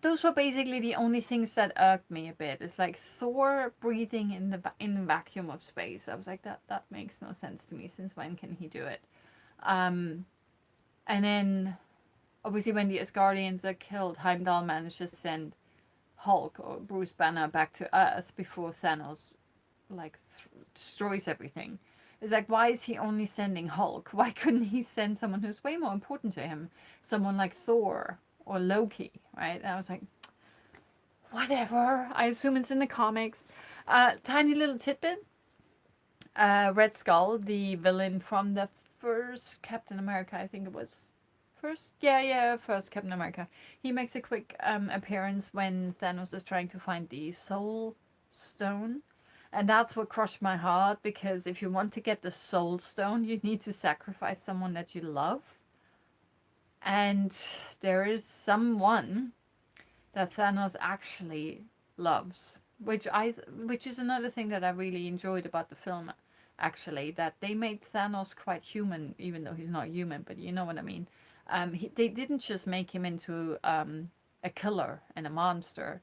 S1: Those were basically the only things that irked me a bit. It's like Thor breathing in the vacuum of space. I was like, that makes no sense to me. Since when can he do it? And then obviously when the Asgardians are killed, Heimdall manages to send Hulk or Bruce Banner back to Earth before Thanos like destroys everything. It's like, why is he only sending Hulk? Why couldn't he send someone who's way more important to him? Someone like Thor or Loki, right? And I was like, whatever. I assume it's in the comics. Tiny little tidbit. Red Skull, the villain from the first Captain America, I think it was first. Yeah, first Captain America. He makes a quick appearance when Thanos is trying to find the Soul Stone. And that's what crushed my heart, because if you want to get the Soul Stone, you need to sacrifice someone that you love. And there is someone that Thanos actually loves, which is another thing that I really enjoyed about the film, actually, that they made Thanos quite human, even though he's not human, but you know what I mean. They didn't just make him into a killer and a monster.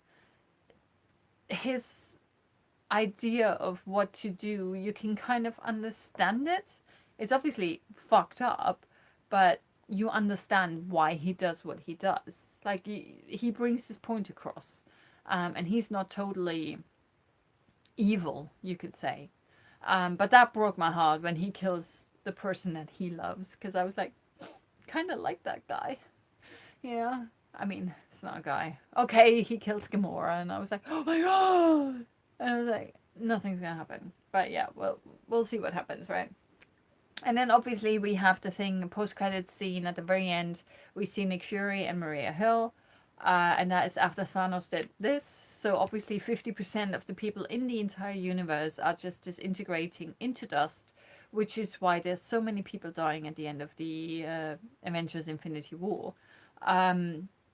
S1: His idea of what to do, you can kind of understand it. It's obviously fucked up, but you understand why he does what he does. Like, he brings his point across, and he's not totally evil, you could say. But that broke my heart when he kills the person that he loves, because I was like, kind of like that guy. Yeah, I mean, it's not a guy. Okay, he kills Gamora, and I was like, oh my god! And I was like, nothing's gonna happen. But yeah, well, we'll see what happens, right? And then obviously we have the thing, post-credits scene at the very end. We see Nick Fury and Maria Hill. And that is after Thanos did this. So obviously 50% of the people in the entire universe are just disintegrating into dust, which is why there's so many people dying at the end of the Avengers Infinity War.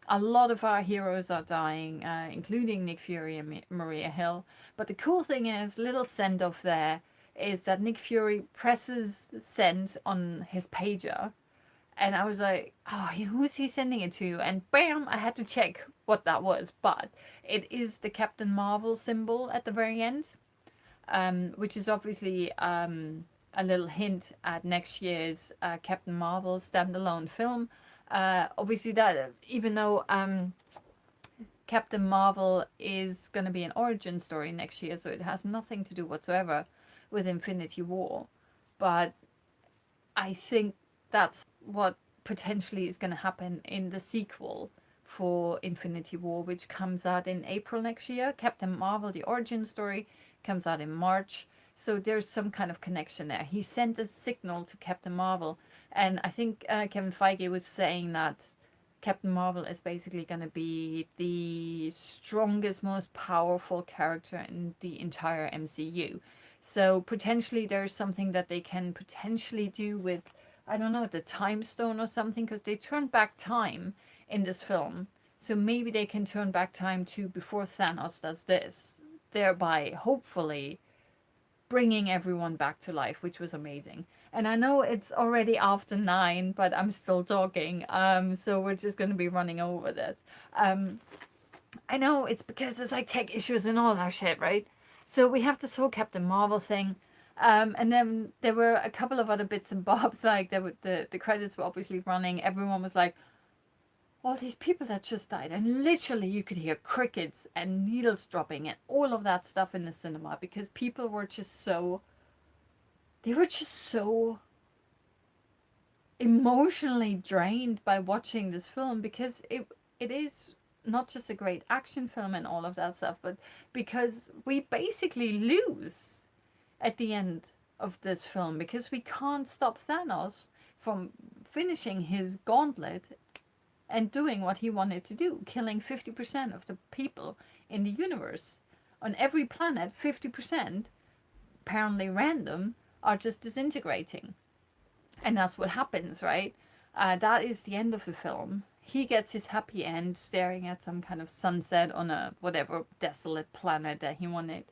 S1: A lot of our heroes are dying, including Nick Fury and Maria Hill. But the cool thing is, little send-off there, is that Nick Fury presses send on his pager. And I was like, oh, who's he sending it to? And bam, I had to check what that was. But it is the Captain Marvel symbol at the very end, which is obviously a little hint at next year's Captain Marvel standalone film. Obviously, that even though Captain Marvel is going to be an origin story next year, so it has nothing to do whatsoever with Infinity War. But I think that's what potentially is going to happen in the sequel for Infinity War, which comes out in April next year. Captain Marvel, the origin story, comes out in March. So there's some kind of connection there. He sent a signal to Captain Marvel. And I think Kevin Feige was saying that Captain Marvel is basically going to be the strongest, most powerful character in the entire MCU. So potentially there's something that they can potentially do with, I don't know, the time stone or something, because they turn back time in this film. So maybe they can turn back time to before Thanos does this, thereby hopefully bringing everyone back to life, which was amazing. And I know it's already after 9, but I'm still talking. So we're just going to be running over this. I know it's because there's like tech issues and all that shit, right? So we have this whole Captain Marvel thing. And then there were a couple of other bits and bobs, like the credits were obviously running. Everyone was like, all these people that just died. And literally you could hear crickets and needles dropping and all of that stuff in the cinema, because people were just so, they were just so emotionally drained by watching this film, because it is not just a great action film and all of that stuff, but because we basically lose at the end of this film, because we can't stop Thanos from finishing his gauntlet and doing what he wanted to do, killing 50% of the people in the universe. On every planet, 50%, apparently random, are just disintegrating. And that's what happens, right? That is the end of the film. He gets his happy end staring at some kind of sunset on a whatever desolate planet that he wanted.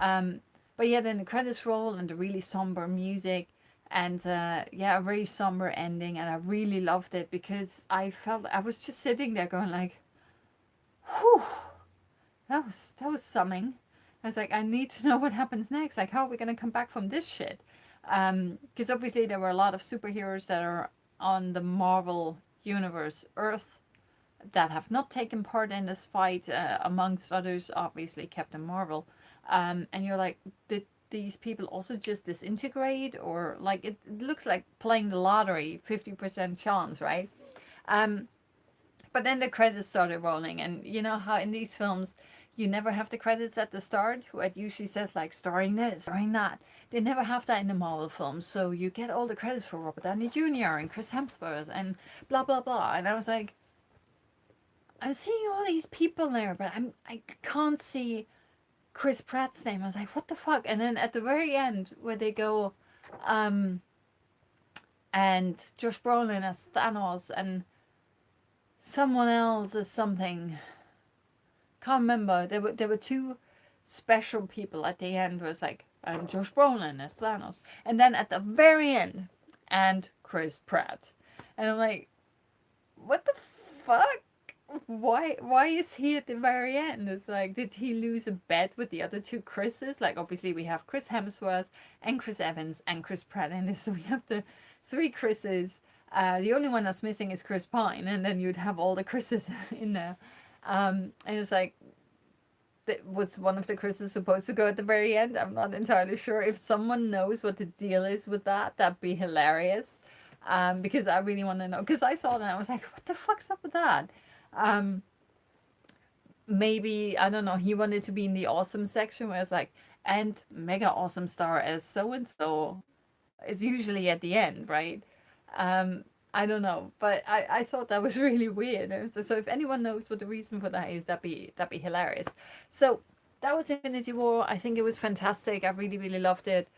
S1: But yeah, then the credits roll and the really somber music, and yeah, a very somber ending. And I really loved it, because I felt, I was just sitting there going like, whew, that was something. I was like, I need to know what happens next. Like, how are we gonna come back from this shit? Because obviously there were a lot of superheroes that are on the Marvel Universe Earth that have not taken part in this fight, amongst others, obviously Captain Marvel. And you're like, did these people also just disintegrate, or like it looks like playing the lottery, 50% chance, right? Um, but then the credits started rolling, and you know how in these films you never have the credits at the start, where it usually says like starring this, starring that. They never have that in the Marvel films, so you get all the credits for Robert Downey Jr. and Chris Hemsworth and blah blah blah. And I was like, I'm seeing all these people there, but I can't see Chris Pratt's name. I was like, what the fuck? And then at the very end, where they go, and Josh Brolin as Thanos and someone else as something. Can't remember. There were two special people at the end. Where it's like, and Josh Brolin as Thanos, and then at the very end, and Chris Pratt, and I'm like, what the fuck? Why is he at the very end? It's like, did he lose a bet with the other two Chris's? Like, obviously we have Chris Hemsworth and Chris Evans and Chris Pratt in this, so we have the three Chris's. The only one that's missing is Chris Pine, and then you'd have all the Chris's in there. And it's like, was one of the Chris's supposed to go at the very end? I'm not entirely sure. If someone knows what the deal is with that, that'd be hilarious. Because I really want to know. Because I saw it and I was like, what the fuck's up with that? Maybe, I don't know, he wanted to be in the awesome section where it's like, and mega awesome star as so and so is usually at the end, right? I don't know, but I thought that was really weird. So if anyone knows what the reason for that is, that'd be hilarious. So that was Infinity War. I think it was fantastic. I really, really loved it.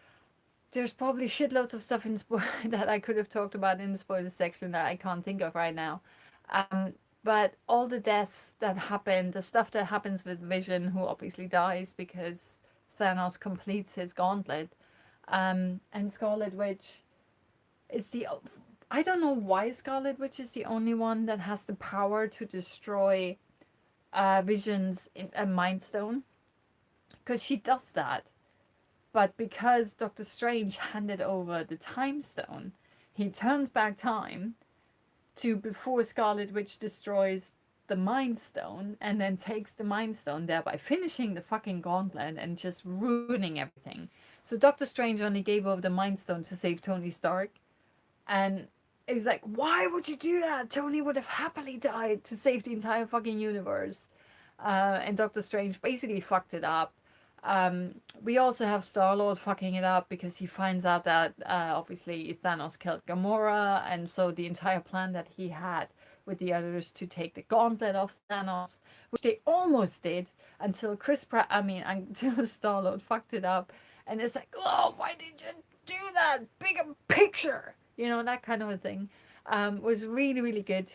S1: There's probably shitloads of stuff in that I could have talked about in the spoiler section that I can't think of right now. But all the deaths that happen, the stuff that happens with Vision, who obviously dies because Thanos completes his gauntlet, and Scarlet Witch is the... I don't know why Scarlet Witch is the only one that has the power to destroy Vision's Mind Stone. Because she does that. But because Doctor Strange handed over the Time Stone, he turns back time to before Scarlet Witch destroys the Mind Stone, and then takes the Mind Stone, thereby finishing the fucking gauntlet and just ruining everything. So Doctor Strange only gave over the Mind Stone to save Tony Stark. And it's like, why would you do that? Tony would have happily died to save the entire fucking universe. And Doctor Strange basically fucked it up. We also have Star-Lord fucking it up because he finds out that obviously Thanos killed Gamora, and so the entire plan that he had with the others to take the gauntlet off Thanos, which they almost did until until Star-Lord fucked it up. And it's like, oh, why did you do that? Bigger picture! You know, that kind of a thing. Was really, really good.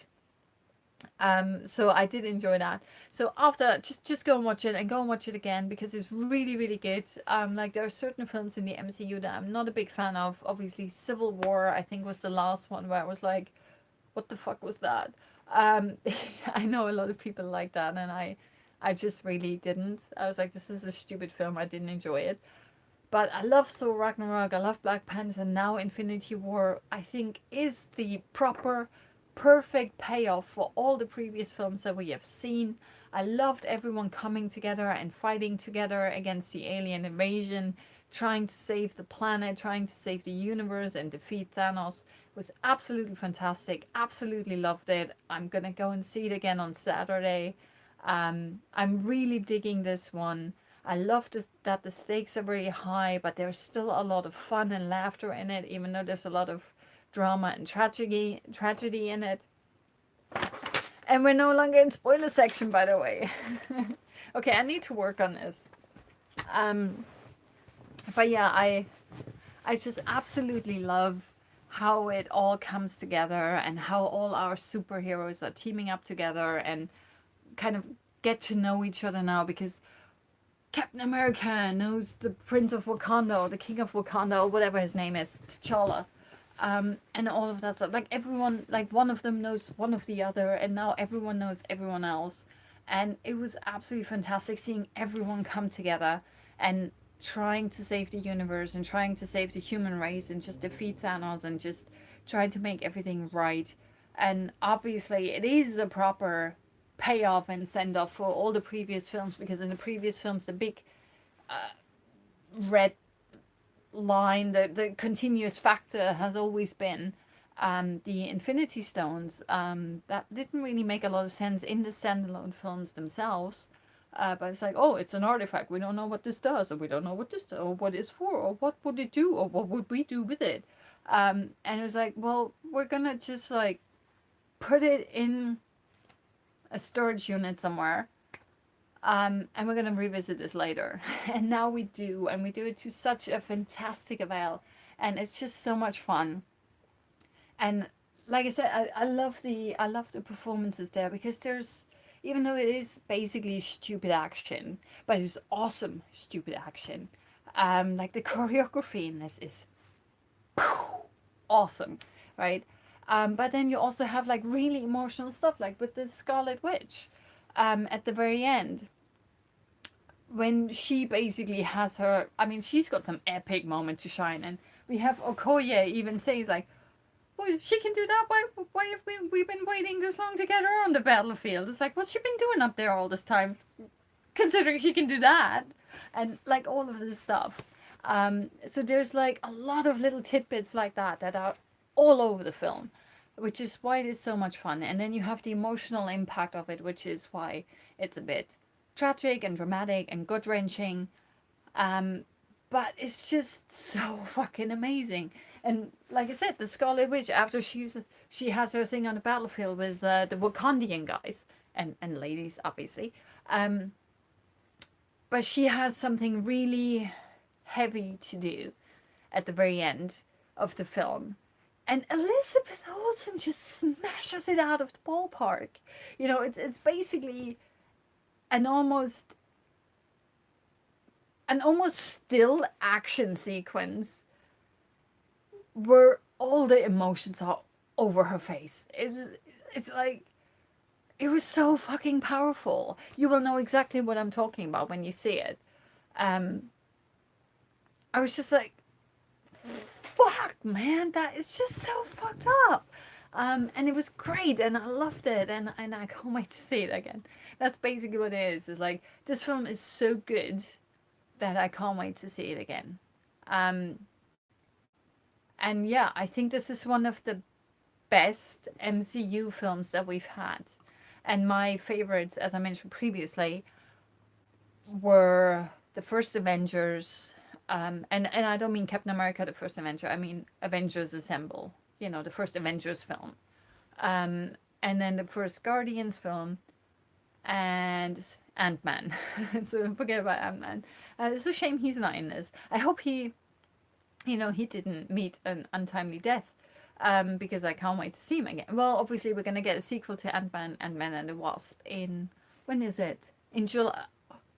S1: So I did enjoy that. So after that, just go and watch it, and go and watch it again, because it's really, really good. Like, there are certain films in the MCU that I'm not a big fan of. Obviously, Civil War, I think, was the last one where I was like, what the fuck was that? I know a lot of people like that, and I just really didn't. I was like, this is a stupid film. I didn't enjoy it. But I love Thor Ragnarok, I love Black Panther, now Infinity War, I think, is the proper, perfect payoff for all the previous films that we have seen. I loved everyone coming together and fighting together against the alien invasion, trying to save the planet, trying to save the universe and defeat Thanos. It was absolutely fantastic, absolutely loved it. I'm gonna go and see it again on Saturday. I'm really digging this one. I love that the stakes are very high, but there's still a lot of fun and laughter in it, even though there's a lot of drama and tragedy in it. And we're no longer in spoiler section, by the way. Okay, I need to work on this. But yeah, I just absolutely love how it all comes together, and how all our superheroes are teaming up together and kind of get to know each other now, because Captain America knows the Prince of Wakanda, or the King of Wakanda, or whatever his name is, T'Challa, and all of that stuff. Like, everyone, like, one of them knows one of the other, and now everyone knows everyone else. And it was absolutely fantastic seeing everyone come together and trying to save the universe and trying to save the human race and just defeat Thanos and just trying to make everything right. And obviously it is a proper payoff and send off for all the previous films, because in the previous films the big red line, the continuous factor has always been the Infinity Stones. That didn't really make a lot of sense in the standalone films themselves. But it's like, oh, it's an artifact. We don't know what this does, or we don't know what this does, or what it's for, or what would it do, or what would we do with it. And it was like, well, we're gonna just like put it in a storage unit somewhere, and we're gonna revisit this later. And now we do, and we do it to such a fantastic avail, and it's just so much fun. And like I said, I love the performances there, because there's, even though it is basically stupid action, but it's awesome stupid action. Like the choreography in this is awesome, right? But then you also have like really emotional stuff, like with the Scarlet Witch, at the very end, when she basically has her. I mean, she's got some epic moment to shine, and we have Okoye even says like, "Well, she can do that. Why have we been waiting this long to get her on the battlefield?" It's like, what's she been doing up there all this time, considering she can do that, and like all of this stuff. So there's like a lot of little tidbits like that that are all over the film, which is why it is so much fun. And then you have the emotional impact of it, which is why it's a bit tragic and dramatic and gut wrenching. Um, but it's just so fucking amazing. And like I said, the Scarlet Witch, after she has her thing on the battlefield with the Wakandian guys and ladies, obviously. Um, but she has something really heavy to do at the very end of the film. And Elizabeth Olsen just smashes it out of the ballpark. You know, it's basically an almost still action sequence where all the emotions are over her face. It's like, it was so fucking powerful. You will know exactly what I'm talking about when you see it. I was just like, fuck, man, that is just so fucked up. And it was great, and I loved it, and I can't wait to see it again. That's basically what it is. It's like, this film is so good that I can't wait to see it again. Um, and yeah, I think this is one of the best MCU films that we've had. And my favorites, as I mentioned previously, were the first Avengers. And I don't mean Captain America, the first Avenger. I mean Avengers Assemble. You know, the first Avengers film. And then the first Guardians film. And Ant-Man. So forget about Ant-Man. It's a shame he's not in this. I hope he didn't meet an untimely death. Because I can't wait to see him again. Well, obviously we're gonna get a sequel to Ant-Man and the Wasp in, when is it? In July.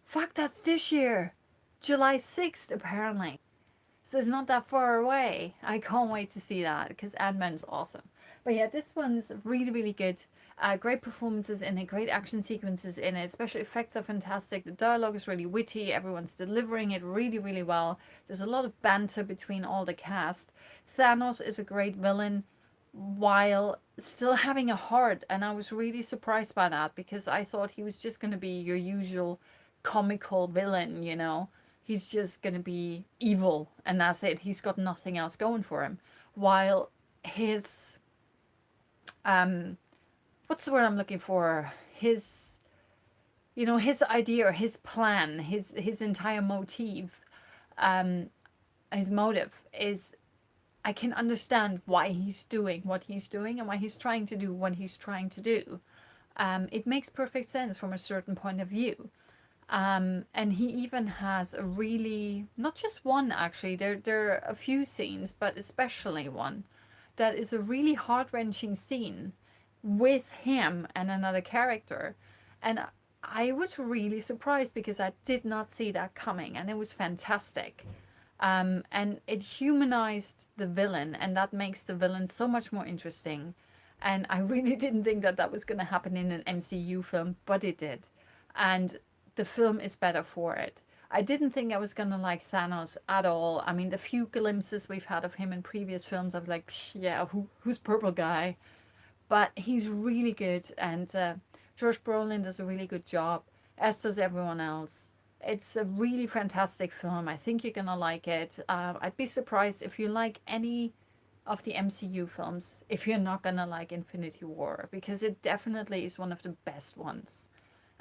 S1: Fuck, that's this year. July 6th, apparently. So it's not that far away. I can't wait to see that, because Ant-Man's awesome. But yeah, this one's really, really good. Great performances in it, great action sequences in it. Special effects are fantastic. The dialogue is really witty. Everyone's delivering it really, really well. There's a lot of banter between all the cast. Thanos is a great villain while still having a heart, and I was really surprised by that, because I thought he was just going to be your usual comical villain, you know. He's just going to be evil, and that's it. He's got nothing else going for him. While his what's the word I'm looking for? His his idea, or his plan, his entire motive, his motive is, I can understand why he's doing what he's doing and why he's trying to do what he's trying to do. It makes perfect sense from a certain point of view. And he even has a really, not just one actually, there are a few scenes, but especially one that is a really heart-wrenching scene with him and another character. And I was really surprised, because I did not see that coming, and it was fantastic. And it humanized the villain, and that makes the villain so much more interesting. And I really didn't think that that was going to happen in an MCU film, but it did. And the film is better for it. I didn't think I was going to like Thanos at all. I mean, the few glimpses we've had of him in previous films, I was like, yeah, who's Purple Guy? But he's really good, and Josh Brolin does a really good job, as does everyone else. It's a really fantastic film. I think you're gonna like it. I'd be surprised if you like any of the MCU films if you're not gonna like Infinity War, because it definitely is one of the best ones.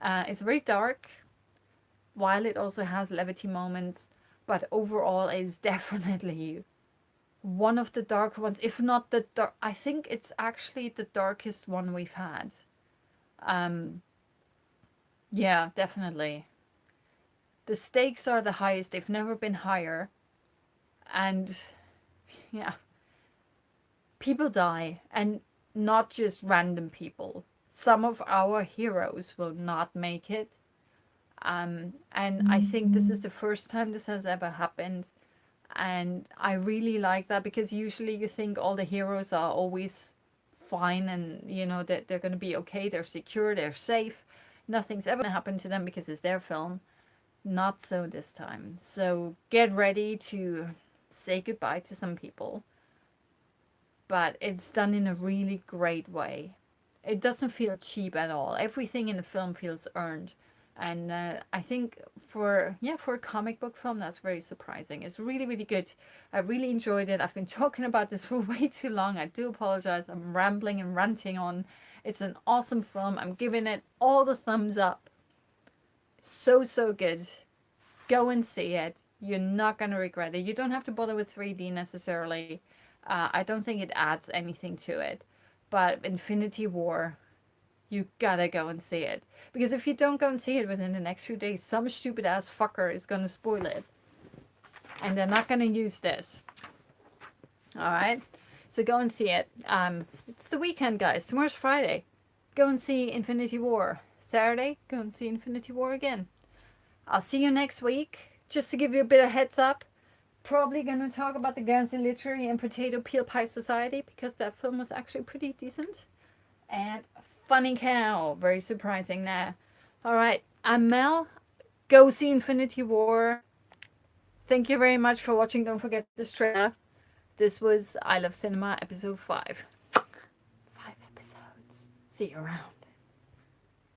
S1: It's very dark, while it also has levity moments, but overall it is definitely one of the darker ones, if not the dark. I think it's actually the darkest one we've had. Um, yeah, definitely. The stakes are the highest. They've never been higher. And yeah, people die, and not just random people. Some of our heroes will not make it. And I think this is the first time this has ever happened. And I really like that, because usually you think all the heroes are always fine, and you know that they're going to be okay, they're secure, they're safe. Nothing's ever going to happen to them because it's their film. Not so this time. So get ready to say goodbye to some people. But it's done in a really great way. It doesn't feel cheap at all. Everything in the film feels earned. And I think for a comic book film, that's very surprising. It's really, really good. I really enjoyed it. I've been talking about this for way too long. I do apologize. I'm rambling and ranting on. It's an awesome film. I'm giving it all the thumbs up. So, so good. Go and see it. You're not going to regret it. You don't have to bother with 3D necessarily. I don't think it adds anything to it. But Infinity War, you gotta go and see it. Because if you don't go and see it within the next few days, some stupid ass fucker is gonna spoil it. And they're not gonna use this. Alright? So go and see it. It's the weekend, guys. Tomorrow's Friday. Go and see Infinity War. Saturday, go and see Infinity War again. I'll see you next week. Just to give you a bit of heads up, probably going to talk about the Guernsey Literary and Potato Peel Pie Society, because that film was actually pretty decent. And funny cow. Very surprising now. Alright, I'm Mel. Go see Infinity War. Thank you very much for watching. Don't forget this trailer. This was I Love Cinema episode 5. 5 episodes. See you around.